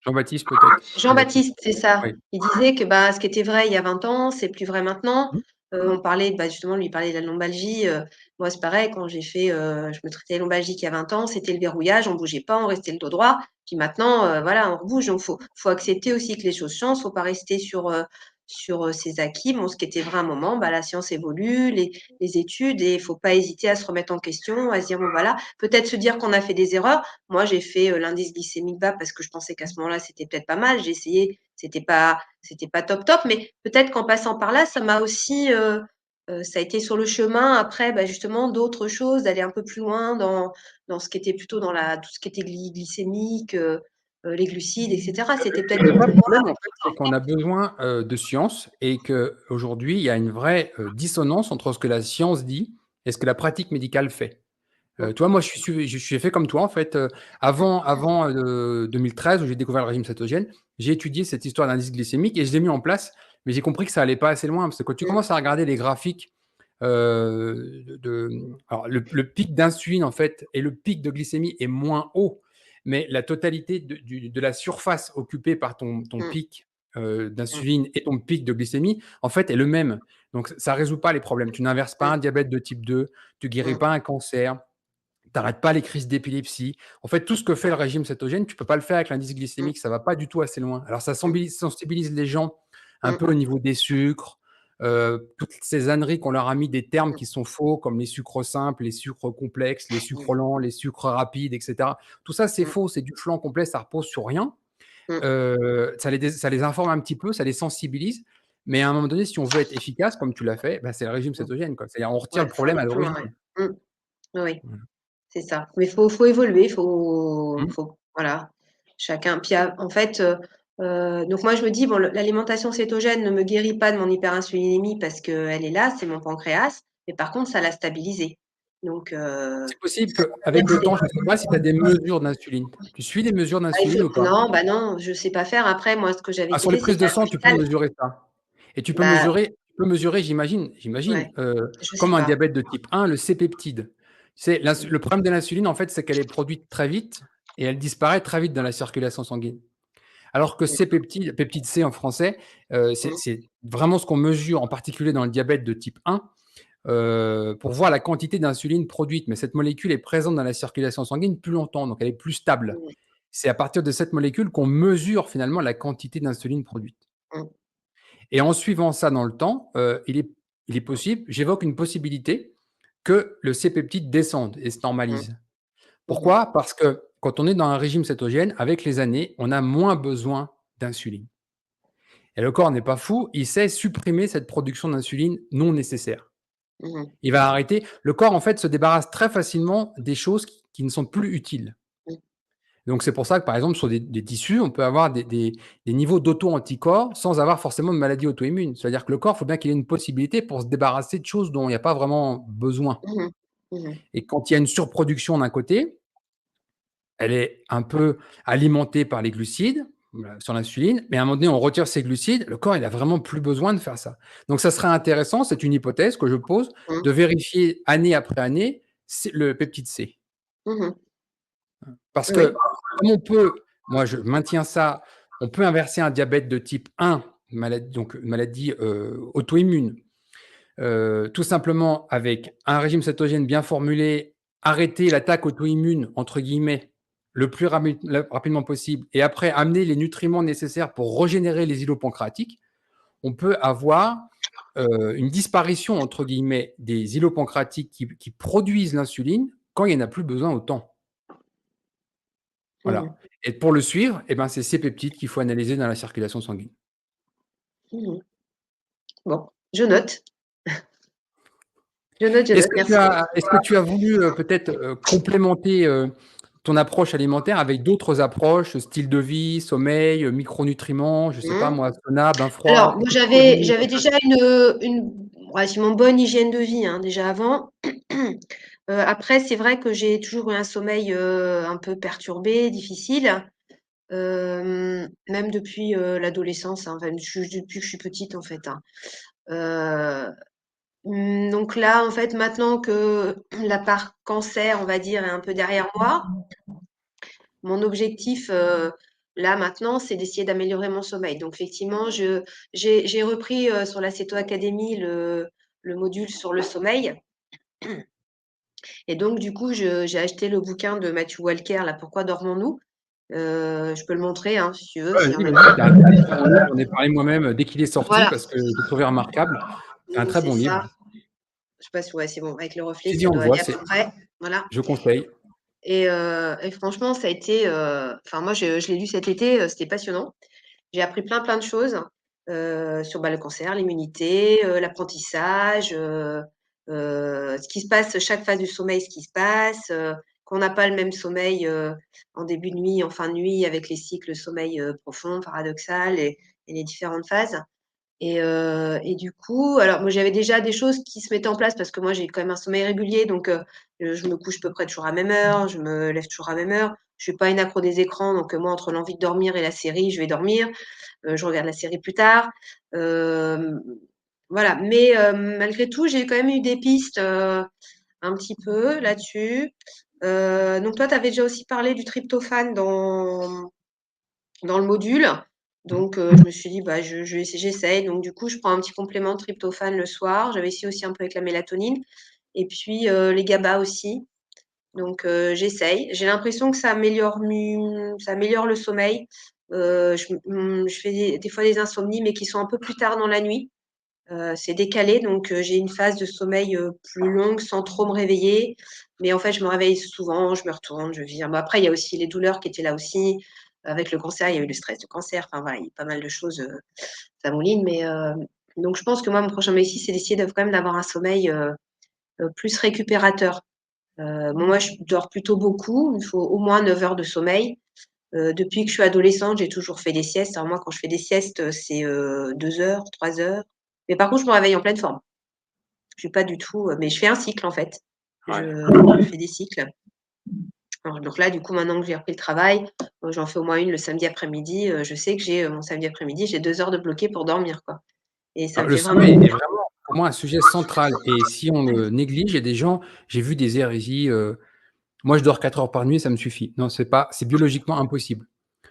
Jean-Baptiste peut-être? Jean-Baptiste. Jean-Baptiste, c'est ça. Oui. Il disait que, bah, ce qui était vrai il y a 20 ans, c'est plus vrai maintenant. Mmh. On parlait, bah, justement, lui, il parlait de la lombalgie, moi, c'est pareil quand j'ai fait, je me traitais lombalgique il y a 20 ans, c'était le verrouillage, on bougeait pas, on restait le dos droit. Puis maintenant, voilà, on rebouge, donc faut accepter aussi que les choses changent, faut pas rester sur ses acquis. Bon, ce qui était vrai à un moment, bah, la science évolue, les études et il faut pas hésiter à se remettre en question, à se dire: «Bon, voilà», peut-être se dire qu'on a fait des erreurs. Moi, j'ai fait, l'indice glycémique bas parce que je pensais qu'à ce moment-là, c'était peut-être pas mal. J'ai essayé, c'était pas top, top, mais peut-être qu'en passant par là, ça m'a aussi, ça a été sur le chemin après, bah, justement d'autres choses, d'aller un peu plus loin dans ce qui était plutôt dans la tout ce qui était glycémique, les glucides et cetera. C'était peut-être Des fois, le pour moi problème, en fait, c'est qu'on a besoin, de science et qu'aujourd'hui, il y a une vraie, dissonance entre ce que la science dit et ce que la pratique médicale fait. mmh, Tu vois, moi, je suis fait comme toi, en fait, avant, 2013 où j'ai découvert le régime cétogène, j'ai étudié cette histoire d'indice glycémique et je l'ai mis en place, mais j'ai compris que ça allait pas assez loin parce que quand tu mmh, commences à regarder les graphiques, alors le pic d'insuline, en fait, et le pic de glycémie est moins haut, mais la totalité de la surface occupée par ton mmh, pic, mmh, d'insuline et ton pic de glycémie, en fait, est le même. Donc ça résout pas les problèmes. Tu n'inverses pas mmh, un diabète de type 2, tu guéris mmh, pas un cancer, t'arrêtes pas les crises d'épilepsie. En fait, tout ce que fait le régime cétogène, tu peux pas le faire avec l'indice mmh, glycémique, ça va pas du tout assez loin. Alors ça mmh, sensibilise les gens un mmh, peu au niveau des sucres, toutes ces âneries qu'on leur a mis des termes qui sont faux, comme les sucres simples, les sucres complexes, les mmh, sucres lents, les sucres rapides, et cetera. Tout ça, c'est mmh, faux, c'est du flan complet, ça repose sur rien. mmh, Ça les informe un petit peu, ça les sensibilise, mais à un moment donné, si on veut être efficace, comme tu l'as fait, bah, c'est le régime mmh. cétogène, quoi. C'est-à-dire on retire Ouais, le ça va problème à plus loin, l'origine. ouais. Mmh. Oui, oui. Voilà. C'est ça. Mais faut évoluer, Mmh. faut voilà, chacun puis en fait, donc moi je me dis: «Bon l'alimentation cétogène ne me guérit pas de mon hyperinsulinémie parce qu'elle est là, c'est mon pancréas, mais par contre ça l'a stabilisé». Donc C'est possible ça qu'avec permet le de temps, je ne sais pas si tu as des mesures d'insuline. Tu suis des mesures ah il faut d'insuline ou pas? non, bah non, je sais pas faire. Après moi ce que j'avais Ah, sur les testé prises c'était de à sang, tu peux l'hôpital. mesurer ça et Bah tu peux mesurer, ouais, j'imagine, je sais comme un pas. diabète de type 1, le C-peptide. C'est Mmh, le problème de l'insuline, en fait, c'est qu'elle est produite très vite et elle disparaît très vite dans la circulation sanguine. Alors que mmh, C-peptide, peptide C en français, c'est mmh, c'est vraiment ce qu'on mesure, en particulier dans le diabète de type 1, pour voir la quantité d'insuline produite. Mais cette molécule est présente dans la circulation sanguine plus longtemps, donc elle est plus stable. mmh, C'est à partir de cette molécule qu'on mesure finalement la quantité d'insuline produite. mmh, Et en suivant ça dans le temps, il est possible, j'évoque une possibilité, que le C-peptide descende et se mmh, normalise. mmh Pourquoi? Parce que quand on est dans un régime cétogène, avec les années, on a moins besoin d'insuline. Et le corps n'est pas fou, il sait supprimer cette production d'insuline non nécessaire. mmh, Il va arrêter. Le corps, en fait, se débarrasse très facilement des choses qui ne sont plus utiles. mmh, Donc c'est pour ça que, par exemple, sur des tissus, on peut avoir des niveaux d'auto-anticorps sans avoir forcément de maladie auto-immune. C'est-à-dire que le corps, il faut bien qu'il ait une possibilité pour se débarrasser de choses dont il n'y a pas vraiment besoin. mmh mh, mmh. Et quand il y a une surproduction d'un côté, elle est un peu alimentée par les glucides, sur l'insuline, mais à un moment donné, on retire ces glucides, le corps, il a vraiment plus besoin de faire ça. Donc ça serait intéressant, c'est une hypothèse que je pose, Mmh. de vérifier année après année le peptide C. Mmh mh. Parce Oui. que comme on peut, moi je maintiens ça, on peut inverser un diabète de type 1, donc une maladie, auto-immune, tout simplement avec un régime cétogène bien formulé, arrêter «l'attaque auto-immune» entre guillemets, le plus rapidement possible et après amener les nutriments nécessaires pour régénérer les îlots pancréatiques, on peut avoir, une «disparition» entre guillemets des îlots pancréatiques qui produisent l'insuline quand il y en a plus besoin autant. Mmh mh. Voilà, et pour le suivre, et ben, c'est ces peptides qu'il faut analyser dans la circulation sanguine. Mmh mh. Bon, je note. Je note, merci. Est-ce que tu as voulu peut-être complémenter ton approche alimentaire avec d'autres approches, style de vie, sommeil, micronutriments, je sais pas Mmh. moi, sauna, bain froid, Alors, moi, petites cuisine, j'avais déjà une relativement bonne hygiène de vie, hein, déjà avant. Après, c'est vrai que j'ai toujours eu un sommeil, un peu perturbé, difficile, même depuis, l'adolescence, hein, enfin, depuis que je suis petite, en fait, hein. Heu, donc là, en fait, maintenant que la part cancer, on va dire, est un peu derrière moi, mon objectif, là, maintenant, c'est d'essayer d'améliorer mon sommeil. Donc effectivement, j'ai repris, sur la Céto Academy le module sur le sommeil et donc du coup, j'ai acheté le bouquin de Matthew Walker, là, «Pourquoi dormons-nous?» Je peux le montrer, hein, si tu veux, Ouais, s'il y en vas-y, a vas-y, c'est un qui. très bon livre. J'en ai parlé moi-même dès qu'il est sorti Voilà, parce que j'ai trouvé remarquable. C'est un donc très c'est bon livre. ça. Je sais pas si ouais, c'est bon, avec le reflet, Si, ça on le doit voit, aller à peu près. Voilà je conseille. et franchement, ça a été, enfin moi, je l'ai lu cet été, c'était passionnant. J'ai appris plein de choses, sur, bah, le cancer, l'immunité, l'apprentissage, ce qui se passe, chaque phase du sommeil, ce qui se passe, qu'on n'a pas le même sommeil, en début de nuit, en fin de nuit, avec les cycles sommeil, profond, paradoxal et les différentes phases. Et du coup, alors moi j'avais déjà des choses qui se mettaient en place parce que moi j'ai quand même un sommeil régulier donc je me couche à peu près toujours à même heure, je me lève toujours à même heure. Je suis pas une accro des écrans donc moi entre l'envie de dormir et la série, je vais dormir. Je regarde la série plus tard. Hem, voilà, mais malgré tout, j'ai quand même eu des pistes, un petit peu là-dessus. Donc toi, tu avais déjà aussi parlé du tryptophane dans le module. Mmh. Donc je me suis dit: «Bah, j'essaye». Donc du coup, je prends un petit complément de tryptophane le soir. J'avais essayé aussi un peu avec la mélatonine et puis, les GABA aussi. Donc j'essaye. J'ai l'impression que ça améliore le sommeil. Je fais des fois des insomnies, mais qui sont un peu plus tard dans la nuit. C'est décalé, donc j'ai une phase de sommeil, plus longue sans trop me réveiller. Mais en fait, je me réveille souvent, je me retourne, je vire. Bah, après, il y a aussi les douleurs qui étaient là aussi. Avec le cancer, il y a eu le stress du cancer. Enfin voilà, il y a pas mal de choses, ça mouline. Mais donc je pense que moi, mon prochain objectif, c'est d'essayer de quand même d'avoir un sommeil, plus récupérateur. Bon, moi, je dors plutôt beaucoup. Il faut au moins 9 heures de sommeil. Depuis que je suis adolescente, j'ai toujours fait des siestes. Alors moi, quand je fais des siestes, c'est, 2 heures, 3 heures. Mais par contre, je me réveille en pleine forme. Je suis pas du tout, mais je fais un cycle, en fait. Ouais. Je fais des cycles. Alors donc là, du coup, maintenant que j'ai repris le travail, j'en fais au moins une le samedi après-midi. Je sais que j'ai, mon samedi après-midi, j'ai 2 heures de bloqué pour dormir, quoi et ça me Le fait vraiment du sommeil est bien. vraiment pour moi un sujet central et si on le néglige, il y a des gens j'ai vu des hérésies, «Moi je dors 4 heures par nuit, ça me suffit». Non, c'est biologiquement impossible.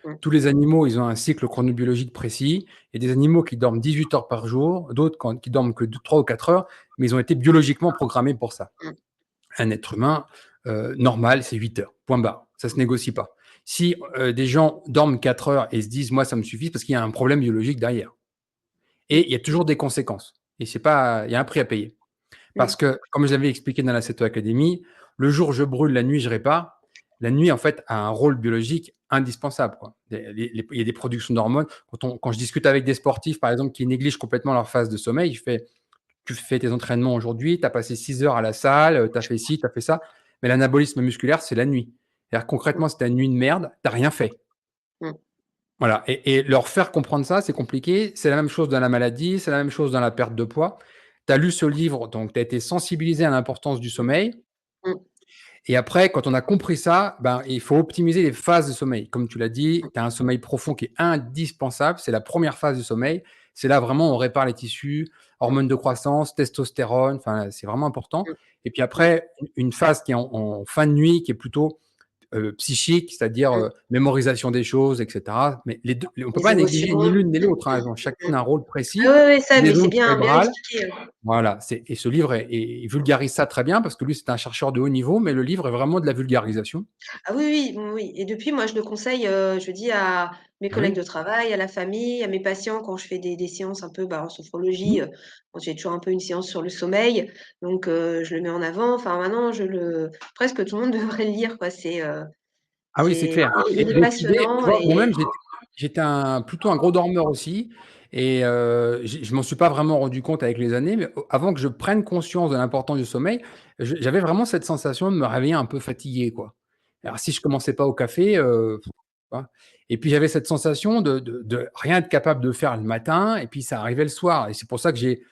Mmh, Tous les animaux, ils ont un cycle chronobiologique précis. Il y a des animaux qui dorment 18 heures par jour, d'autres qui dorment que 3 ou 4 heures, mais ils ont été biologiquement programmés pour ça. mmh, Un être humain, normal, c'est 8 heures, point barre. Ça se négocie pas. Si, des gens dorment 4 heures et se disent: «Moi ça me suffit», c'est parce qu'il y a un problème biologique derrière mmh, et il y a toujours des conséquences et c'est pas il y a un prix à payer. mmh, Parce que, comme je l'avais expliqué dans la Ceto Academy, le jour je brûle, la nuit je répare. La nuit, en fait, a un rôle biologique indispensable, quoi. Il y a des productions d'hormones. Quand je discute avec des sportifs, par exemple, qui négligent complètement leur phase de sommeil, je fais: «Tu fais tes entraînements aujourd'hui, tu as passé 6 heures à la salle, tu as fait ci, tu as fait ça». Mais l'anabolisme musculaire, c'est la nuit. C'est-à-dire concrètement, si tu as une nuit de merde, tu as rien fait. mmh, Voilà et leur faire comprendre ça, c'est compliqué. C'est la même chose dans la maladie, c'est la même chose dans la perte de poids. Tu as lu ce livre, donc tu as été sensibilisé à l'importance du sommeil mmh, et après quand on a compris ça, ben, il faut optimiser les phases de sommeil. Comme tu l'as dit, tu as un sommeil profond qui est indispensable, c'est la première phase du sommeil. C'est là vraiment on répare les tissus, mmh, hormones de croissance, testostérone, enfin, c'est vraiment important mmh, et puis mmh, après, une phase qui est en fin de nuit, qui est plutôt psychique, c'est-à-dire mmh. mémorisation des choses, et cetera. Mais les 2, on ne peut Les pas négliger ni émotions. l'une ni l'autre, hein. Elles ont Mmh. chacune un rôle Ah précis. ouais, ouais, ça, Les mais c'est zones bien cérébrales, expliqué, voilà, et ce livre il vulgarise ça très bien parce que lui, c'est un chercheur de haut niveau, mais le livre est vraiment de la vulgarisation. Ah oui, oui, oui, oui et depuis, moi, je le conseille, je dis à mes Ah collègues oui. de travail, à la famille, à mes patients quand je fais des séances un peu, bah, en sophrologie, Mmh. quand j'ai toujours un peu une séance sur le sommeil, donc je le mets en avant. Enfin, maintenant, presque tout le monde devrait le lire, quoi. Ah oui, c'est clair Il et est l'autre idée, tu passionnant vois, et moi-même, j'étais plutôt un gros dormeur aussi Et je m'en suis pas vraiment rendu compte avec les années, mais avant que je prenne conscience de l'importance du sommeil, j'avais vraiment cette sensation de me réveiller un peu fatigué, quoi. Mmh. Alors si je commençais pas au café, tu vois? Et puis j'avais cette sensation de rien être capable de faire le matin et puis ça arrivait le soir et c'est pour ça que j'ai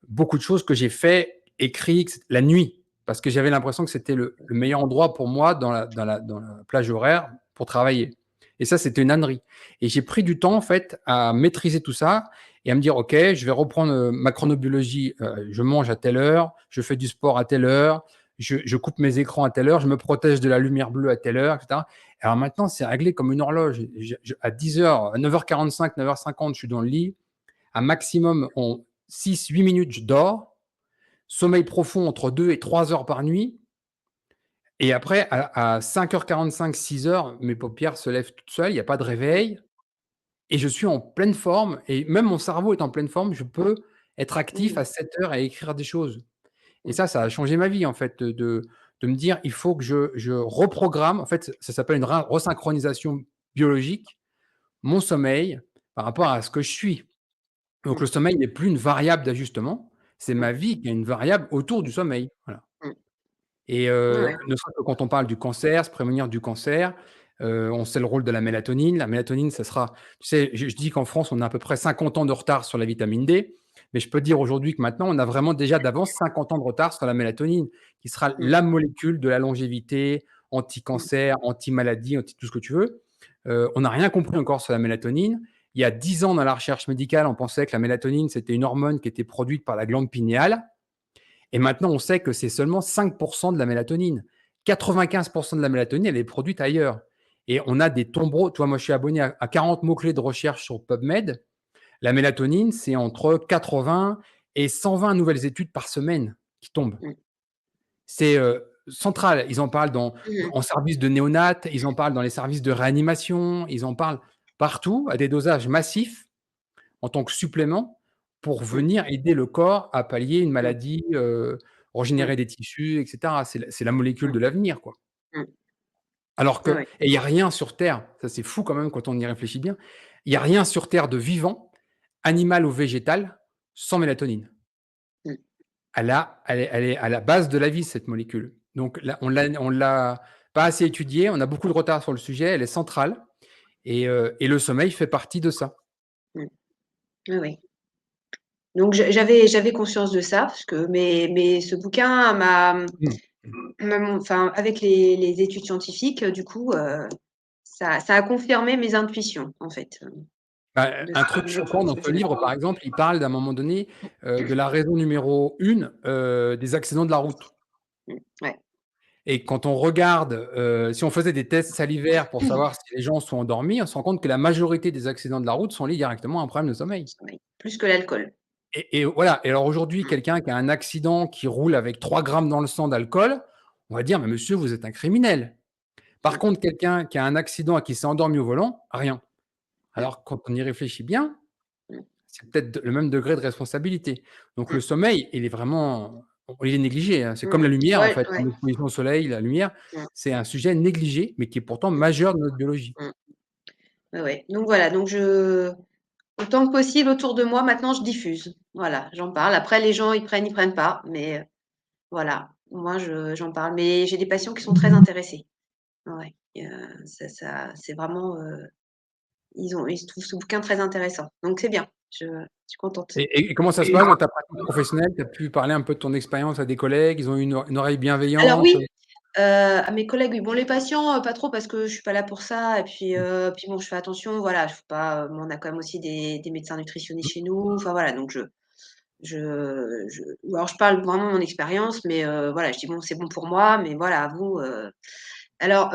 beaucoup de choses que j'ai fait, écrit, la nuit, parce que j'avais l'impression que c'était le meilleur endroit pour moi dans la plage horaire pour travailler. Et ça, c'était une ânerie. Et j'ai pris du temps, en fait, à maîtriser tout ça et à me dire, OK, je vais reprendre ma chronobiologie. Je mange à telle heure, je fais du sport à telle heure, je coupe mes écrans à telle heure, je me protège de la lumière bleue à telle heure, etc. Alors maintenant, c'est réglé comme une horloge. À 10 heures, à 9h45, 9h50, je suis dans le lit. Un maximum en 6, 8 minutes, je dors. Sommeil profond entre 2 et 3 heures par nuit. Et après, à 5h45, 6 heures, mes paupières se lèvent toutes seules, il n'y a pas de réveil. Et je suis en pleine forme. Et même mon cerveau est en pleine forme. Je peux être actif Mmh. à 7 heures et écrire des choses. Et Mmh. ça a changé ma vie, en fait, de me dire, il faut que je reprogramme. En fait, ça s'appelle une resynchronisation biologique, mon sommeil par rapport à ce que je suis. Donc Mmh. le sommeil n'est plus une variable d'ajustement, c'est Mmh. ma vie qui est une variable autour du sommeil, voilà. Mmh. Et Ouais. ne serait-ce que quand on parle du cancer, se prémunir du cancer, on sait le rôle de la mélatonine. La mélatonine, ça sera, tu sais, je dis qu'en France, on a à peu près 50 ans de retard sur la vitamine D, mais je peux te dire aujourd'hui que maintenant, on a vraiment déjà d'avance 50 ans de retard sur la mélatonine, qui sera Mmh. la molécule de la longévité, Mmh. anti-cancer, anti-maladie, anti tout ce que tu veux. On n'a rien compris encore sur la mélatonine. Il y a 10 ans, dans la recherche médicale, on pensait que la mélatonine, c'était une hormone qui était produite par la glande pinéale. Et maintenant, on sait que c'est seulement 5% de la mélatonine. 95% de la mélatonine, elle est produite ailleurs. Et on a des tombereaux. Toi, moi, je suis abonné à 40 mots-clés de recherche sur PubMed. La mélatonine, c'est entre 80 et 120 nouvelles études par semaine qui tombent. Mmh. C'est central. Ils en parlent Mmh. en service de néonat, ils en parlent dans les services de réanimation, ils en parlent partout à des dosages massifs en tant que supplément pour Mmh. venir aider le corps à pallier une Mmh. maladie, Mmh. régénérer des tissus et cetera. C'est la molécule Mmh. de l'avenir, quoi. Mmh. Alors Ouais, que ouais. et il y a rien sur terre, ça c'est fou quand même quand on y réfléchit bien, il y a rien sur terre de vivant, animal ou végétal, sans mélatonine. Mmh. Elle est à la base de la vie, cette molécule. Donc là, on l'a pas assez étudiée, on a beaucoup de retard sur le sujet, elle est centrale et le sommeil fait partie de ça. Mmh. Oui, oui. Donc j'avais conscience de ça parce que mais ce bouquin Mmh. Mmh. enfin avec les études scientifiques, du coup, ça a confirmé mes intuitions en fait, Bah, de un truc ce choquant dans que ce je livre, par exemple, il parle d'un moment donné, de la raison numéro 1, des accidents de la route. ouais. Et quand on regarde, si on faisait des tests salivaires pour savoir si les gens sont endormis, on se rend compte que la majorité des accidents de la route sont liés directement à un problème de sommeil. Sommeil, plus que l'alcool. Et voilà. Et alors aujourd'hui, Mmh. quelqu'un qui a un accident, qui roule avec 3 grammes dans le sang d'alcool, on va dire: «Mais monsieur, vous êtes un criminel». Par Mmh. contre, quelqu'un qui a un accident et qui s'est endormi au volant, rien. Mmh. Alors quand on y réfléchit bien, Mmh. c'est peut-être le même degré de responsabilité. Donc le Mmh. sommeil, il est négligé, hein. C'est comme Mmh. la lumière, en Ouais, fait. ouais. L'exposition au soleil, la lumière, Mmh. c'est un sujet négligé, mais qui est pourtant Mmh. majeur de notre biologie. Mmh. Ouais, ouais. Donc voilà, donc autant que possible autour de moi maintenant je diffuse. Voilà, j'en parle. Après les gens ils prennent pas, mais voilà, moi j'en parle. Mais j'ai des patients qui sont très intéressés. Ouais, ça c'est vraiment, ils trouvent ce bouquin très intéressant. Donc c'est bien, je suis contente. Et comment ça se passe dans ta pratique professionnelle? Tu as pu parler un peu de ton expérience à des collègues? Ils ont eu une oreille Alors bienveillante? oui, à mes collègues, oui. Bon, les patients, pas trop parce que je suis pas là pour ça et puis bon, je fais attention, voilà, je faut pas, on a quand même aussi des médecins nutritionnistes chez nous, enfin voilà, donc je ou alors je parle vraiment de mon expérience, mais voilà, je dis: «Bon, c'est bon pour moi, mais voilà, vous, Alors,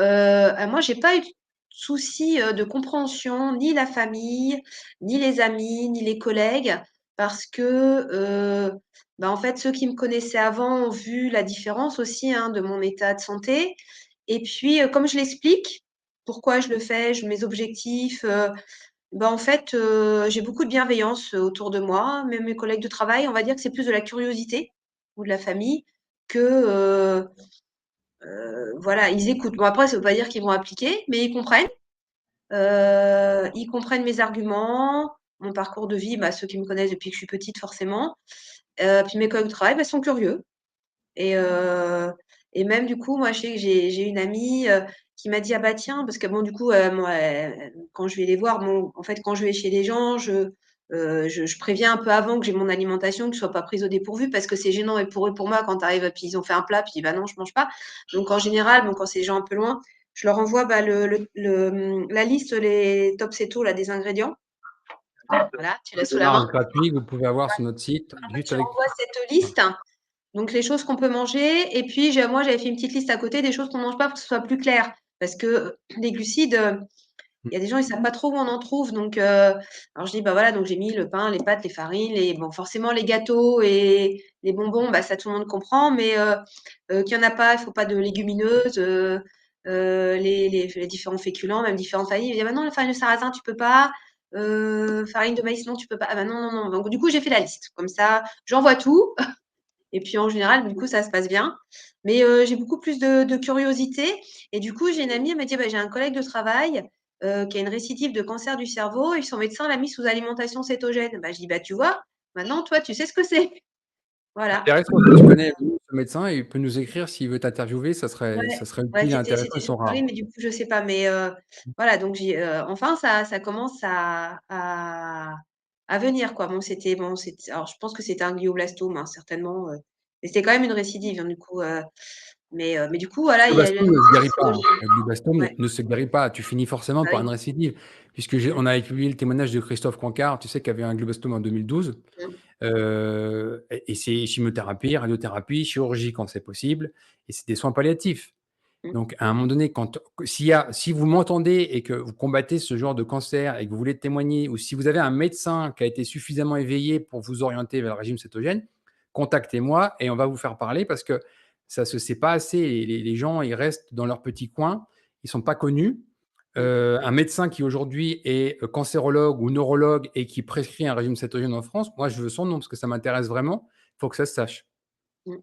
moi, j'ai pas eu de souci, de compréhension, ni la famille, ni les amis, ni les collègues, parce que, bah, en fait, ceux qui me connaissaient avant ont vu la différence aussi, hein, de mon état de santé et puis, comme je l'explique, pourquoi je le fais, mes objectifs, bah, en fait, j'ai beaucoup de bienveillance, autour de moi. Même mes collègues de travail, on va dire que c'est plus de la curiosité ou de la famille que, voilà, ils écoutent. Bon après, ça veut pas dire qu'ils vont appliquer, mais ils comprennent mes arguments, mon parcours de vie, bah, ceux qui me connaissent depuis que je suis petite forcément. Puis mes collègues de travail, bah, sont curieux et heu et même du coup, moi, je sais que j'ai une amie, qui m'a dit: «Ah bah tiens» parce que bon, du coup, moi, quand je vais les voir, bon, en fait, quand je vais chez les gens, je préviens un peu avant que j'ai mon alimentation, que je sois pas prise au dépourvu parce que c'est gênant et pour eux, pour moi, quand tu arrives, puis ils ont fait un plat, puis bah non, je mange pas. Donc en général, bon, quand c'est des gens un peu loin, je leur envoie, bah, la liste, les top Seto là, des ingrédients. Voilà, tu l'as Un sous la main. démarrage gratuit que vous pouvez avoir sur notre site, Bah, juste tu avec renvoies cette liste, donc les choses qu'on peut manger et puis moi, j'avais fait une petite liste à côté des choses qu'on mange pas pour que ce soit plus clair. Parce que les glucides, il y a des gens, ils savent pas trop où on en trouve donc alors je dis: «Bah, voilà», donc j'ai mis le pain, les pâtes, les farines, bon, forcément les gâteaux et les bonbons, bah, ça tout le monde comprend mais qu'il y en a pas, il faut pas de légumineuses, les différents féculents, même différentes farines. Il dit: «Ah bah non, la farine de sarrasin, tu peux pas, farine de maïs, non, tu peux pas». Ah bah non, non, non, donc du coup, j'ai fait la liste. Comme ça, j'envoie tout et puis en général, du coup, ça se passe bien. Mais j'ai beaucoup plus de curiosité et du coup, j'ai une amie, elle m'a dit: «Bah, j'ai un collègue de travail, qui a une récidive de cancer du cerveau et son médecin l'a mis sous alimentation cétogène». Bah, je dis: «Bah, tu vois, maintenant, toi, tu sais ce que c'est». Voilà. intéressant, si tu connais ce médecin, il peut nous écrire s'il veut t'interviewer, Ouais, ça serait ouais, utile et intéressant, c'était ils sur sont Paris, rares. mais du coup, je sais pas. Mais voilà, donc enfin, ça commence à venir, quoi. Bon, alors je pense que c'était un glioblastome, hein, certainement, mais c'était quand même une récidive, hein, du coup, mais du coup, voilà, Le il y a eu glioblastome ne se guérit pas, hein. cétogène. Le glioblastome Ouais, ne se guérit pas. Tu finis forcément bah par oui. une récidive, puisque Mmh, on avait publié le témoignage de Christophe Cancard, tu sais, qui avait un glioblastome en 2012. mmh, Et c'est chimiothérapie, radiothérapie, chirurgie quand c'est possible et c'est des soins palliatifs. mmh, Donc à un moment donné, si vous m'entendez et que vous combattez ce genre de cancer et que vous voulez témoigner ou si vous avez un médecin qui a été suffisamment éveillé pour vous orienter vers le régime cétogène, contactez-moi et on va vous faire parler parce que ça se sait pas assez. Les gens, ils restent dans leur petit coin, ils sont pas connus. mmh, Un médecin qui aujourd'hui est cancérologue ou neurologue et qui prescrit un régime cétogène en France, moi je veux son nom parce que ça m'intéresse vraiment. Il faut que ça se sache. mmh.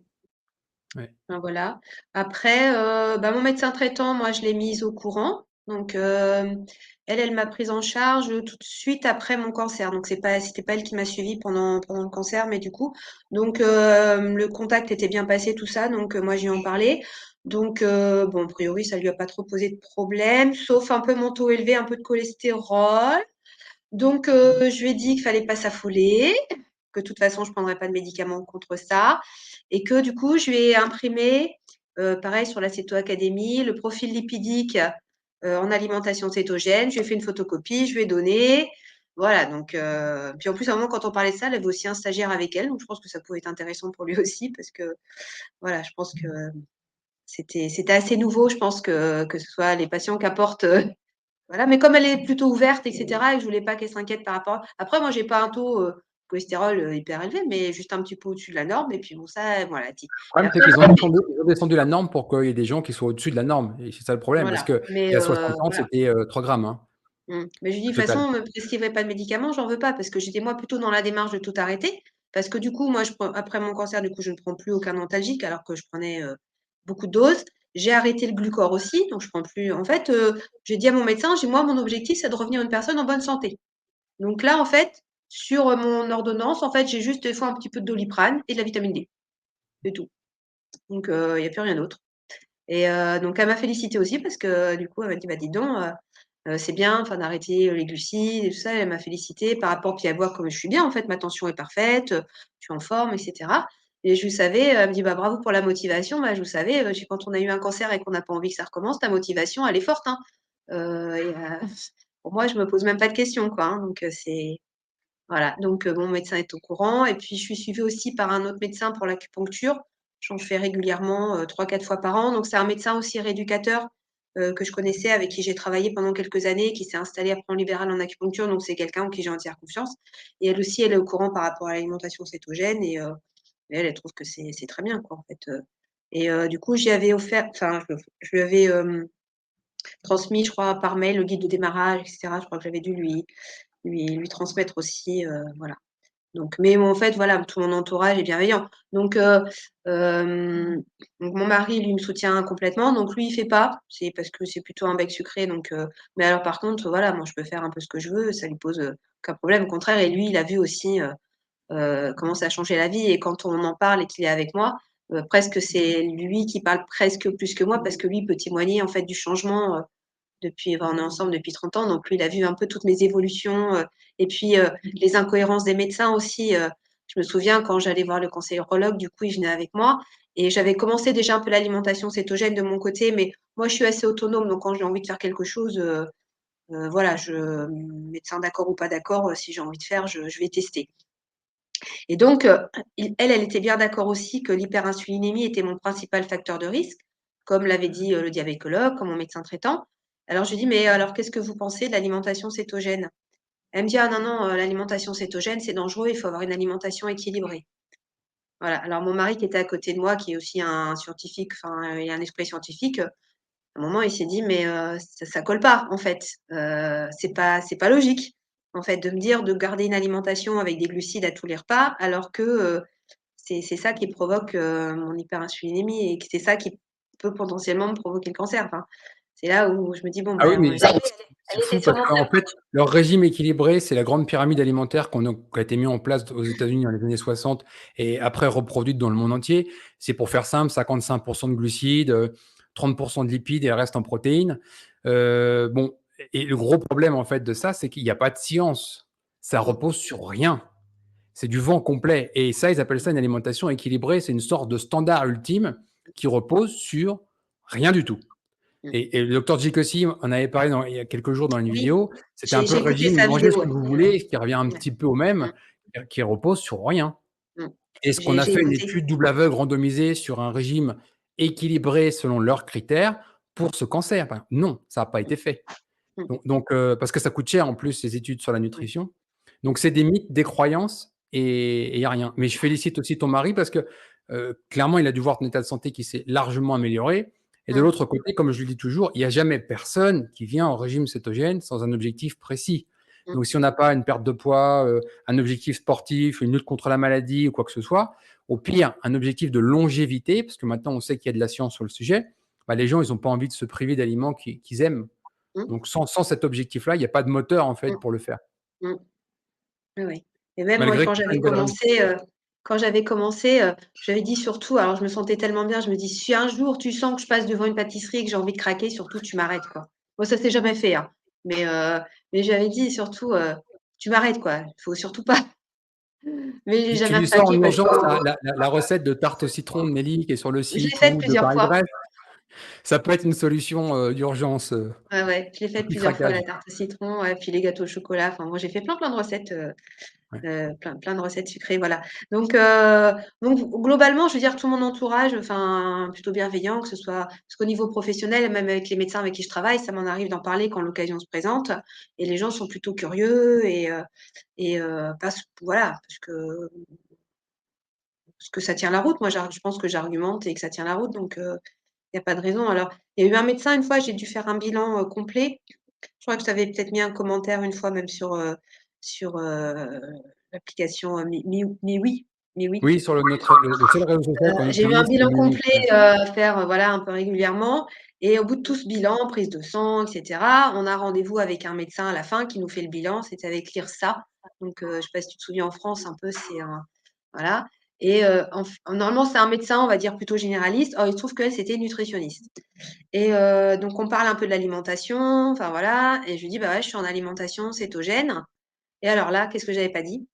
Ouais. Enfin, voilà. Après, bah, mon médecin traitant, moi, je l'ai mise au courant. Donc, elle m'a prise en charge tout de suite après mon cancer. Donc, c'était pas elle qui m'a suivie pendant le cancer, mais du coup, donc, le contact était bien passé, tout ça. Donc, moi, j'ai en parlé. Donc, bon, a priori, ça lui a pas trop posé de problème, sauf un peu mon taux élevé, un peu de cholestérol. Donc, je lui ai dit qu'il fallait pas s'affoler, que de toute façon, je prendrais pas de médicaments contre ça et que du coup, je lui ai imprimé, pareil sur la Céto Académie, le profil lipidique, en alimentation cétogène. Je lui ai fait une photocopie, je lui ai donné. Voilà, donc puis en plus, à un moment, quand on parlait de ça, elle avait aussi un stagiaire avec elle, donc je pense que ça pouvait être intéressant pour lui aussi parce que, voilà, je pense que c'était assez nouveau, je pense que ce soit les patients qui apportent, voilà, mais comme elle est plutôt ouverte et cetera et que je voulais pas qu'elle s'inquiète par rapport après moi j'ai pas un taux, cholestérol, hyper élevé, mais juste un petit peu au-dessus de la norme et puis bon ça, elle l'a dit. Le Et problème, c'est après qu'ils ont descendu la norme pour qu'il y ait des gens qui soient au-dessus de la norme et c'est ça le problème parce voilà, qu'il mais y a 60 ans, voilà. c'était, 3 grammes, hein, Mais je lui dis: «De au toute total. façon, me prescrivez pas de médicaments, j'en veux pas» parce que j'étais moi plutôt dans la démarche de tout arrêter. Parce que du coup, moi je prends après mon cancer, du coup, je ne prends plus aucun antalgique alors que je prenais, beaucoup de doses. J'ai arrêté le Glucor aussi, donc je prends plus en fait, j'ai dit à mon médecin, j'ai «Moi mon objectif c'est de revenir une personne en bonne santé». Donc là, en fait, sur, mon ordonnance, en fait, j'ai juste des fois un petit peu de Doliprane et de la vitamine D, c'est tout. Donc il y a plus rien d'autre et donc elle m'a félicitée aussi parce que du coup, elle m'a dit: «Bah, dis donc, c'est bien, enfin, d'arrêter, les glucides et tout ça». Elle m'a félicitée par rapport puis elle voit comme je suis bien, en fait, ma tension est parfaite, je suis en forme et cetera et je lui savais, elle me dit: «Bah, bravo pour la motivation». Bah, je vous savais, j'ai quand on a eu un cancer et qu'on n'a pas envie que ça recommence, ta motivation, elle est forte, hein. Et pour moi, je me pose même pas de questions, quoi, hein, donc c'est voilà, donc mon médecin est au courant et puis je suis suivie aussi par un autre médecin pour l'acupuncture. J'en fais régulièrement, 3-4 fois par an. Donc c'est un médecin aussi rééducateur, que je connaissais, avec qui j'ai travaillé pendant quelques années, qui s'est installé après en libéral en acupuncture, donc c'est quelqu'un en qui j'ai entière confiance et elle aussi, elle est au courant par rapport à l'alimentation cétogène et elle, elle trouve que c'est très bien, quoi, en fait, et du coup, j'y avais offert enfin, je lui avais, transmis, je crois, par mail le guide de démarrage et cetera. Je crois que j'avais dû lui transmettre aussi, voilà. Donc mais en fait, voilà, tout mon entourage est bienveillant. Hem, donc mon mari, lui, me soutient complètement, donc lui, il fait pas. C'est parce que c'est plutôt un bec sucré, mais alors par contre, voilà, moi, je peux faire un peu ce que je veux, ça lui pose, aucun problème, au contraire et lui, il a vu aussi, comment ça a changé la vie et quand on en parle et qu'il est avec moi, presque c'est lui qui parle presque plus que moi parce que lui, il peut témoigner, en fait, du changement, depuis on est ensemble depuis 30 ans, donc lui, il a vu un peu toutes mes évolutions, et puis, les incohérences des médecins aussi, je me souviens quand j'allais voir le cancérologue, du coup, il venait avec moi et j'avais commencé déjà un peu l'alimentation cétogène de mon côté, mais moi, je suis assez autonome, donc quand j'ai envie de faire quelque chose, voilà, médecin d'accord ou pas d'accord, si j'ai envie de faire, je vais tester et donc, elle était bien d'accord aussi que l'hyperinsulinémie était mon principal facteur de risque, comme l'avait dit, le diabétologue, comme mon médecin traitant. Alors je lui dis: «Mais alors qu'est-ce que vous pensez de l'alimentation cétogène?» Elle me dit: «Ah non, non, l'alimentation cétogène, c'est dangereux, il faut avoir une alimentation équilibrée». Voilà, alors mon mari qui était à côté de moi, qui est aussi un scientifique, enfin, il a un esprit scientifique, à un moment il s'est dit: «Mais ça colle pas en fait, c'est pas logique, en fait, de me dire de garder une alimentation avec des glucides à tous les repas alors que, c'est ça qui provoque, mon hyperinsulinémie et que c'est ça qui peut potentiellement me provoquer le cancer. Enfin, c'est là où je me dis: «Bon, Ah oui, ben, mais c'est elle était fou sur parce mon qu'en même fait, leur régime équilibré, c'est la grande pyramide alimentaire qui a été mis en place aux États-Unis dans les années 60 et après reproduite dans le monde entier. C'est pour faire simple, 55 de glucides, 30 de lipides et le reste en protéines. Bon et le gros problème, en fait, de ça, c'est qu'il y a pas de science. Ça mmh, repose sur rien. C'est du vent complet et ça, ils appellent ça une alimentation équilibrée. C'est une sorte de standard ultime qui repose sur rien du tout. mmh. Et le docteur Djikosi en avait parlé il y a quelques jours dans une Oui, vidéo. C'était un peu j'ai le écouté régime, sa mangez ce vidéo, que ouais. vous voulez, ce qui revient un Ouais. petit peu au même, Mmh, qui repose sur rien. mmh. Est-ce qu'on a J'ai fait une écouté. étude double aveugle randomisée sur un régime équilibré selon leurs critères pour ce cancer? Ben, non, ça n'a pas Mmh, été fait. mmh, Parce que ça coûte cher en plus ces études sur la mmh, nutrition. Donc c'est des mythes, des croyances et il y a rien. Mais je félicite aussi ton mari parce que, clairement, il a dû voir ton état de santé qui s'est largement amélioré et de mmh, l'autre côté, comme je le dis toujours, il y a jamais personne qui vient au régime cétogène sans un objectif précis. mmh, Donc si on n'a pas une perte de poids, un objectif sportif, une lutte contre la maladie ou quoi que ce soit, au pire, un objectif de longévité, parce que maintenant on sait qu'il y a de la science sur le sujet, bah, les gens, ils ont pas envie de se priver d'aliments qu'ils aiment. mmh, Donc sans cet objectif-là, il y a pas de moteur en fait mmh, pour le faire. mmh. Oui, oui et même moi Malgré quand qu'il y ait plein j'avais de belles raisons. commencé, j'avais dit surtout alors je me sentais tellement bien, je me dis: «Si un jour tu sens que je passe devant une pâtisserie et que j'ai envie de craquer, surtout tu m'arrêtes, quoi». Bon ça s'est jamais fait, hein, mais mais j'avais dit surtout, «Tu m'arrêtes, quoi, il faut surtout pas». Mais j'ai Tu jamais lui sors recraqué en parce que urgence la recette de tarte au citron de Nelly qui est sur le je l'ai site faite ou de plusieurs Paris fois. Brest. Ça peut être une solution, d'urgence, Ouais, ouais, je l'ai faite plusieurs fois anti-craquage. la tarte au citron, ouais, puis les gâteaux au chocolat. Enfin moi j'ai fait plein, plein de recettes, Ouais. plein de recettes sucrées, voilà. Donc globalement, je veux dire tout mon entourage, enfin plutôt bienveillant, que ce soit parce qu'au niveau professionnel, même avec les médecins avec qui je travaille, ça m'en arrive d'en parler quand l'occasion se présente et les gens sont plutôt curieux parce voilà, parce que ça tient la route. Moi, je pense que j'argumente et que ça tient la route, donc il y a pas de raison. Alors, il y a eu un médecin une fois, j'ai dû faire un bilan, complet. Je crois que je t'avais peut-être mis un commentaire une fois même sur l'application, MiWi. MiWi. Oui, sur le seul réseau social qu'on J'ai eu un utilise, c'est bilan MeWe. complet, Ouais. à faire, voilà, un peu régulièrement et au bout de tout ce bilan, prise de sang et cetera, on a rendez-vous avec un médecin à la fin qui nous fait le bilan. C'était avec l'IRSA. Donc, je sais pas si tu te souviens en France un peu, c'est un voilà et normalement, c'est un médecin, on va dire plutôt généraliste. Or, il se trouve qu'elle, c'était nutritionniste et donc on parle un peu de l'alimentation, enfin voilà et je lui dis: «Bah ouais, je suis en alimentation cétogène» et alors là, qu'est-ce que j'avais pas dit?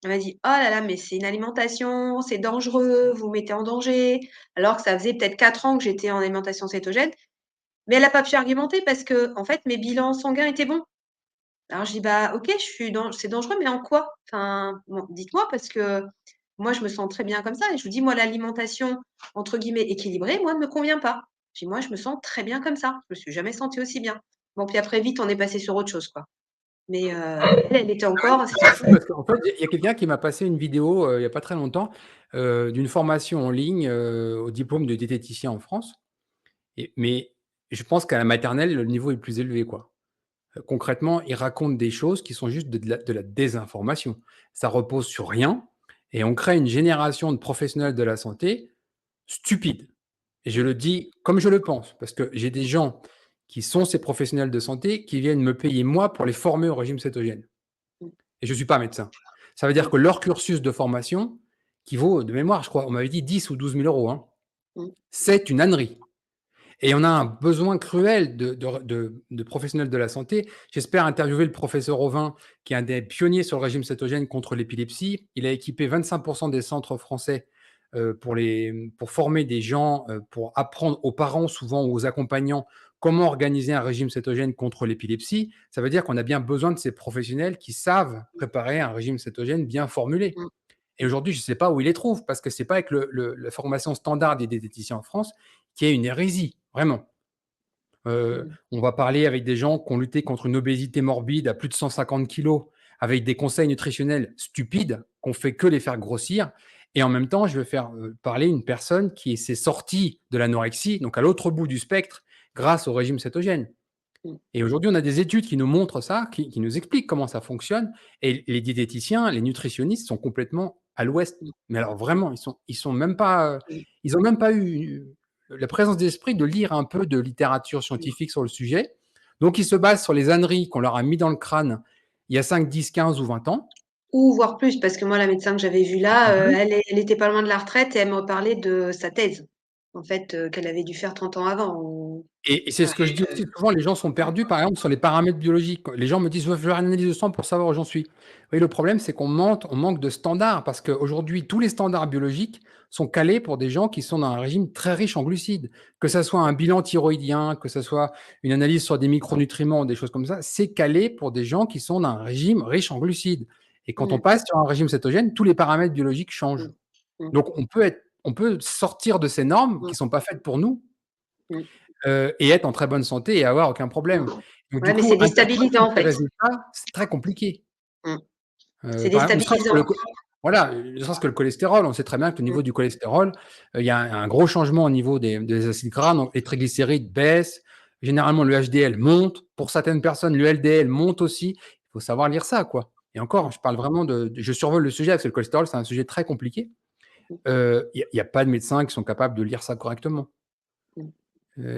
Elle m'a dit: «Oh là là, mais c'est une alimentation, c'est dangereux, vous mettez en danger». Alors que ça faisait peut-être 4 ans que j'étais en alimentation cétogène, mais elle a pas pu argumenter parce qu'en fait, mes bilans sanguins étaient bons. Alors je dis: «Bah OK, je suis dan c'est dangereux, mais en quoi? Enfin, bon, dites-moi parce que moi, je me sens très bien comme ça» et je lui dis: «Moi, l'alimentation entre guillemets «équilibrée», moi, ne me convient pas». Je dis: «Moi, je me sens très bien comme ça. Je me suis jamais sentie aussi bien». Bon, puis après vite, on est passé sur autre chose, quoi. Mais elle était encore C'est fou parce qu'en fait, il y a quelqu'un qui m'a passé une vidéo, il y a pas très longtemps, d'une formation en ligne, au diplôme de diététicien en France mais je pense qu'à la maternelle, le niveau est plus élevé, quoi. Concrètement, ils racontent des choses qui sont juste de la désinformation. Ça repose sur rien et on crée une génération de professionnels de la santé stupides. Et je Mmh, le dis comme je le pense, parce que j'ai des gens qui sont ces professionnels de santé qui viennent me payer moi pour les former au régime cétogène. mmh, Et je ne suis pas médecin. Ça veut dire mmh, que leur cursus de formation, qui vaut de mémoire, je crois, on m'avait dit 10 ou 12 000 euros, hein, mmh, c'est une ânerie. Et on a un besoin cruel de professionnels de la santé. J'espère interviewer le professeur Auvin, qui est un des pionniers sur le régime cétogène contre l'épilepsie. Il a équipé 25% des centres français pour former des gens, pour apprendre aux parents, souvent ou aux accompagnants, comment organiser un régime cétogène contre l'épilepsie. Ça veut dire qu'on a bien besoin de ces professionnels qui savent préparer un régime cétogène bien formulé. mmh, Et aujourd'hui, je ne sais pas où ils les trouvent, parce que c'est pas avec la formation standard des diététiciens en France qui est une hérésie, vraiment. mmh, On va parler avec des gens qui ont lutté contre une obésité morbide à plus de 150 kilos, avec des conseils nutritionnels stupides, qu'on fait que les faire grossir. Et en même temps, je vais faire parler une personne qui s'est sortie de l'anorexie, donc à l'autre bout du spectre, grâce au régime cétogène. mmh, Et aujourd'hui, on a des études qui nous montrent ça, qui nous expliquent comment ça fonctionne. Et les diététiciens, les nutritionnistes sont complètement à l'ouest. mmh, Mais alors vraiment, ils sont même pas, mmh, ils ont même pas eu la présence d'esprit de lire un peu de littérature mmh. scientifique sur le sujet. Donc, ils se basent sur les âneries qu'on leur a mis dans le crâne il y a 5, 10, 15 ou 20 ans. Ou voire plus, parce que moi, la médecin que j'avais vue là, Mhm. elle était pas loin de la retraite et elle me parlait de sa thèse, en fait, qu'elle avait dû faire 30 ans avant ou Et c'est voilà, ce que je dis aussi souvent, les gens sont perdus, par exemple, sur les paramètres biologiques. Les gens me disent: «Ouais, je veux faire une analyse de sang pour savoir où j'en suis». Oui, le problème, c'est on manque de standards parce qu'aujourd'hui, tous les standards biologiques sont calés pour des gens qui sont dans un régime très riche en glucides. Que ça soit un bilan thyroïdien, que ça soit une analyse sur des micronutriments, des choses comme ça, c'est calé pour des gens qui sont dans un régime riche en glucides. Et quand on mmh, passe sur un régime cétogène, tous les paramètres biologiques changent. mmh, mmh, Donc on peut sortir de ces normes qui mmh, sont pas faites pour nous, mmh, et être en très bonne santé et avoir aucun mmh. problème. Donc du Ouais, mais coup, c'est interpréter déstabilisant, en ces fait. résultats, c'est très compliqué. Mmh. C'est Par exemple, ne serait-ce que déstabilisant. ne serait-ce que le cholestérol, on sait très bien qu'au Mmh, niveau du cholestérol, il y a un gros changement au niveau des acides gras, donc les triglycérides baissent, généralement le HDL monte, pour certaines personnes, le LDL monte aussi. Il faut savoir lire ça, quoi. Et encore, mmh, je parle vraiment je survole le sujet parce que le cholestérol, c'est un sujet très compliqué. mmh, Il y a pas de médecins qui sont capables de lire ça correctement. mmh,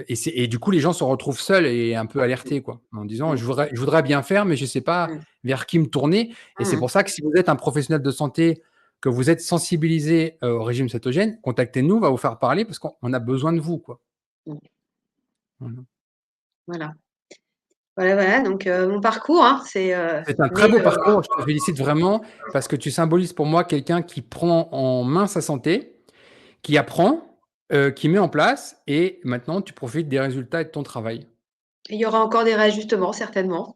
Et du coup, les gens se retrouvent seuls et un peu mmh, alertés, quoi, en disant: mmh, «Je voudrais bien faire, mais je ne sais pas mmh, vers qui me tourner». Et c'est mmh, pour ça que si vous êtes un professionnel de santé, que vous êtes sensibilisé, au régime cétogène, contactez-nous, on va vous faire parler parce qu'on a besoin de vous, quoi. mmh. Voilà. Voilà. Voilà, voilà, donc mon parcours, hein, C'est un très mais beau parcours, je te félicite vraiment parce que tu symbolises pour moi quelqu'un qui prend en main sa santé, qui apprend, qui met en place et maintenant tu profites des résultats et de ton travail. il y aura encore des réajustements certainement,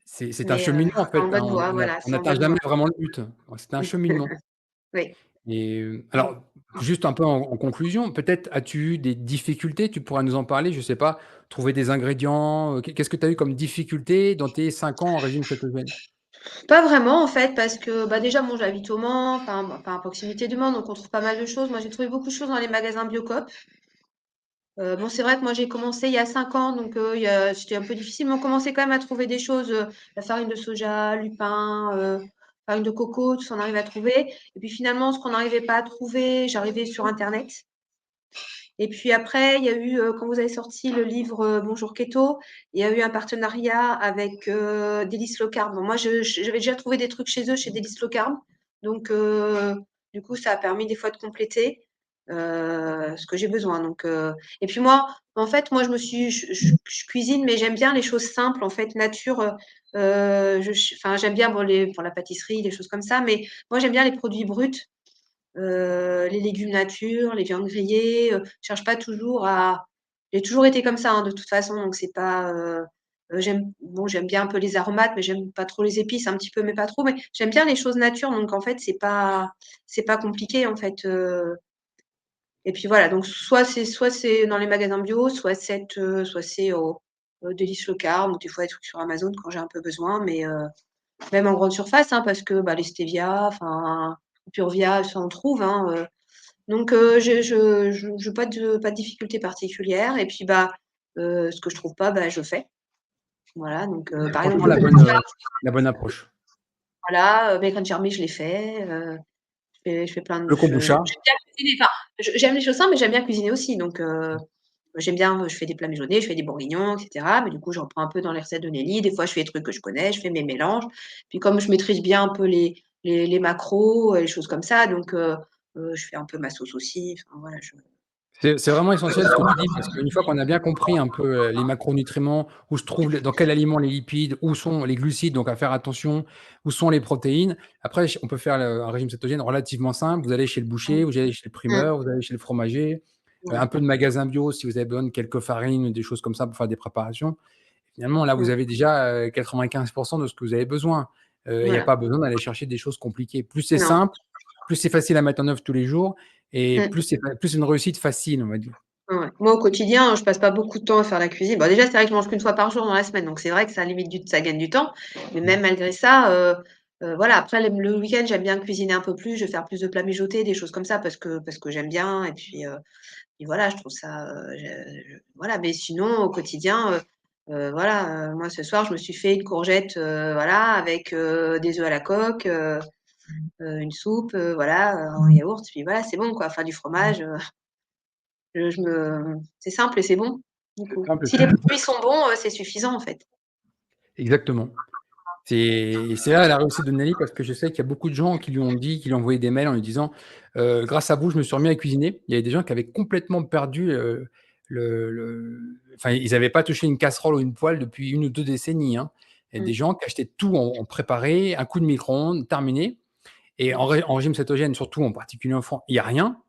C'est un mais cheminement en c'est fait, en hein, bonne voie, voilà, on c'est en n'atteint bonne jamais voie. vraiment le but. C'est un cheminement. Oui. Et Mmh. alors, juste un peu en conclusion, peut-être as-tu eu des difficultés? Tu pourrais nous en parler, je sais pas, trouver des ingrédients, qu'est-ce que tu as eu comme difficulté dans tes 5 ans en régime cétogène? Pas vraiment en fait parce que, bah, déjà bon j'habite au Mans, enfin à proximité du Mans, donc on trouve pas mal de choses. Moi j'ai trouvé beaucoup de choses dans les magasins Biocoop. Bon c'est vrai que moi j'ai commencé il y a 5 ans donc c'était un peu difficile, mais on commençait quand même à trouver des choses, la farine de soja, lupin, farine de coco, tout ça on arrivait à trouver et puis finalement ce qu'on n'arrivait pas à trouver, j'arrivais sur internet. Et puis après, il y a eu, quand vous avez sorti le livre, Bonjour Keto, il y a eu un partenariat avec, Délices Low Carb. Bon moi j'avais déjà trouvé des trucs chez eux, chez Délices Low Carb, donc du coup ça a permis des fois de compléter, ce que j'ai besoin donc et puis moi, en fait, moi je cuisine mais j'aime bien les choses simples en fait, nature, enfin j'aime bien bon les pour la pâtisserie, des choses comme ça, mais moi j'aime bien les produits bruts. Les légumes nature, les viandes grillées, je cherche pas toujours à j'ai toujours été comme ça, hein, de toute façon, donc c'est pas, j'aime bien un peu les aromates, mais j'aime pas trop les épices, un petit peu, mais pas trop, mais j'aime bien les choses nature, donc en fait, c'est pas compliqué, en fait, et puis voilà, donc soit c'est dans les magasins bio, soit c'est au Délices Low Carb ou des fois des trucs sur Amazon quand j'ai un peu besoin, mais même en grande surface, hein, parce que, bah, les stevia, enfin, Purvia, ça on trouve, hein, donc je pas de difficulté particulière et puis, bah, ce que je trouve pas, bah, je fais. Voilà, donc C'est par franchement exemple, la bonne approche. voilà, bacon charmé, je l'ai fait, je fais plein de Le je kombucha, j'aime bien cuisiner, enfin, j'aime les choses simples, mais j'aime bien cuisiner aussi, donc j'aime bien, je fais des plats mijotés, je fais des bourguignons et cetera, mais du coup, je reprends un peu dans les recettes de Nelly. Des fois, je fais des trucs que je connais, je fais mes mélanges. Puis comme je maîtrise bien un peu les macros, les choses comme ça, donc je fais un peu ma sauce aussi, enfin voilà, je c'est vraiment essentiel ce que tu dis parce qu'une fois qu'on a bien compris un peu, les macronutriments, où se trouvent les dans quel aliment les lipides, où sont les glucides, donc à faire attention, où sont les protéines. Après on peut faire un régime cétogène relativement simple. Vous allez chez le boucher, mmh, vous allez chez le mmh, primeur, vous allez chez le fromager, un ouais, peu de magasin bio si vous avez besoin de quelques farines, des choses comme ça pour faire des préparations. Finalement, là, vous mmh, avez déjà, 95 de ce que vous avez besoin. Il y a voilà. pas besoin d'aller chercher des choses compliquées. Plus c'est Non, simple, plus c'est facile à mettre en œuvre tous les jours et mmh, plus c'est une réussite facile, on va dire. ouais, ouais. Moi, au quotidien, je passe pas beaucoup de temps à faire la cuisine. Bon, déjà, c'est vrai que je mange qu'une fois par jour dans la semaine, donc c'est vrai que ça gagne du temps, mais Mmh. même malgré ça, voilà, après le week-end, j'aime bien cuisiner un peu plus, je vais faire plus de plats mijotés, des choses comme ça parce que j'aime bien et voilà, je trouve ça, voilà, mais sinon au quotidien, voilà, moi ce soir je me suis fait une courgette, voilà, avec, des œufs à la coque, une soupe, voilà, un yaourt, puis voilà, c'est bon quoi. Enfin du fromage, c'est simple et c'est bon, du C'est coup. simple et Si c'est les bon. produits sont bons, c'est suffisant en fait. Exactement. C'est là la réussite de Nelly parce que je sais qu'il y a beaucoup de gens qui lui ont dit, qui lui ont envoyé des mails en lui disant, «Grâce à vous, je me suis remis à cuisiner». Il y avait des gens qui avaient complètement perdu, enfin, ils n'avaient pas touché une casserole ou une poêle depuis 1 ou 2 décennies, hein. Il y a Mmh, des gens qui achetaient tout en préparé, un coup de micro-ondes, terminé. Et mmh, en régime cétogène, surtout en particulier enfant, il y a rien.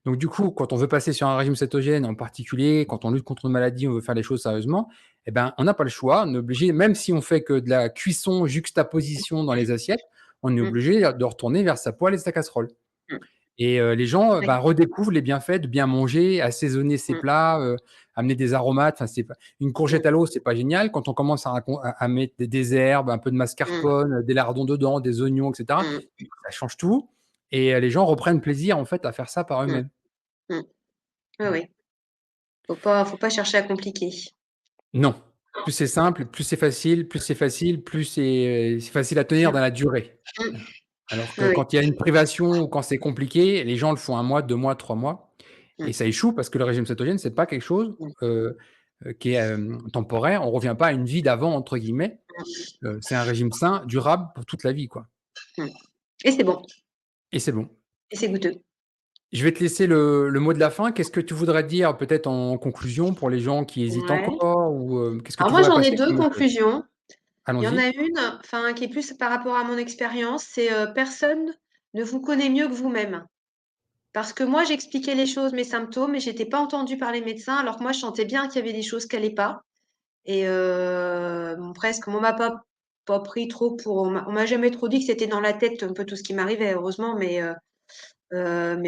Donc du coup, quand on veut passer sur un régime cétogène, en particulier quand on lutte contre une maladie, on veut faire les choses sérieusement, eh ben, on n'a pas le choix. On est obligé, même si on fait que de la cuisson, juxtaposition dans les assiettes, on est mmh, obligé de retourner vers sa poêle et sa casserole. mmh. Et les gens, Ouais. bah, redécouvrent les bienfaits de bien manger, assaisonner ses Mmh, plats, amener des aromates. Enfin, c'est pas une mmh, courgette à l'eau, c'est pas génial. Quand on commence à mettre des herbes, un peu de mmh, mascarpone, des lardons dedans, des oignons, et cetera, mmh, ça change tout et les gens reprennent plaisir, en fait, à faire ça par mmh, eux-mêmes. mmh. Oui, oui. Faut pas chercher à compliquer. Non, plus c'est simple, plus c'est facile à tenir dans la durée. Mmh. Alors que Oui, oui. quand il y a une privation ou quand c'est compliqué, les gens le font 1 mois, 2 mois, 3 mois et Mmh, ça échoue parce que le régime cétogène, c'est pas quelque chose, mmh, qui est, temporaire. On revient pas à «une vie d'avant» entre guillemets, c'est un régime sain, durable pour toute la vie, quoi mmh. Et c'est bon et c'est bon. et c'est goûteux. Je vais te laisser le mot de la fin. Qu'est-ce que tu voudrais dire peut-être en conclusion pour les gens qui hésitent Ouais. encore ou, qu'est-ce que Alors tu moi, voudrais j'en ai passer 2 comme message? conclusions. Il y en Allons-y. a une, enfin, qui est plus par rapport à mon expérience, c'est, personne ne vous connaît mieux que vous-même. Parce que moi, j'expliquais les choses, mes symptômes, et j'étais pas entendue par les médecins, alors que moi, je sentais bien qu'il y avait des choses qui allaient pas. Et on m'a pas pris trop pour on m'a jamais trop dit que c'était dans la tête un peu tout ce qui m'arrivait, heureusement, mais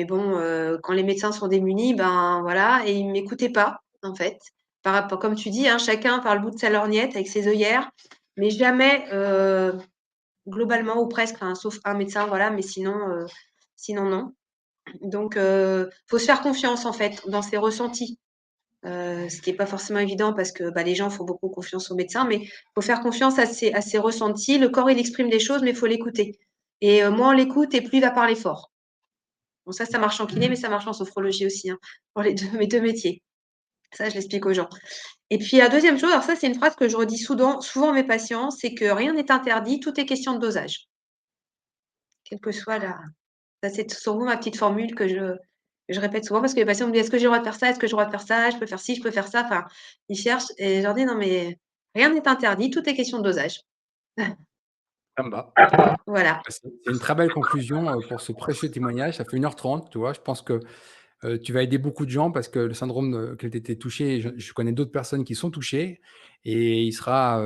bon, quand les médecins sont démunis, ben, voilà, et ils m'écoutaient pas, en fait. Par rapport comme tu dis, hein, chacun par le bout de sa lorgnette avec ses œillères, mais jamais, globalement ou presque, enfin, sauf un médecin, voilà, mais sinon non. Donc faut se faire confiance, en fait, dans ses ressentis. Ce qui est pas forcément évident parce que, bah, les gens font beaucoup confiance aux médecins, mais faut faire confiance à ses ressentis. Le corps, il exprime des choses, mais il faut l'écouter et moins on l'écoute et plus il va parler fort. Bon ça marche en kiné, mais ça marche en sophrologie aussi, hein, pour mes 2 métiers. Ça, je l'explique aux gens et puis la deuxième chose, alors ça, c'est une phrase que je redis souvent à mes patients, c'est que rien n'est interdit, tout est question de dosage. Quelle que soit la Ça, c'est souvent ma petite formule que je répète souvent parce que les patients me disent: «Est-ce que j'ai le droit de faire ça? Est-ce que j'ai le droit de faire ça? Je peux faire ci, je peux faire ça?» Enfin, ils cherchent et je leur dis: «Non, mais rien n'est interdit, tout est question de dosage». Ça me va. Voilà. Bah, c'est une très belle conclusion, pour ce précieux témoignage. Ça fait 1h30, tu vois? Je pense que, tu vas aider beaucoup de gens parce que le syndrome, auquel tu étais touché, je connais d'autres personnes qui sont touchées et il sera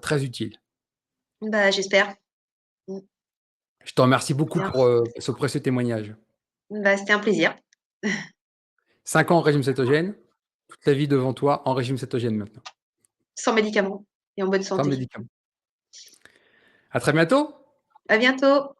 très utile. Bah, j'espère. Mmh, Je te remercie beaucoup bien. pour, ce précieux témoignage. Bah, c'était un plaisir. 5 ans en régime cétogène, toute ta vie devant toi en régime cétogène maintenant, Sans médicaments et en bonne sans santé. médicaments. À très bientôt! À bientôt.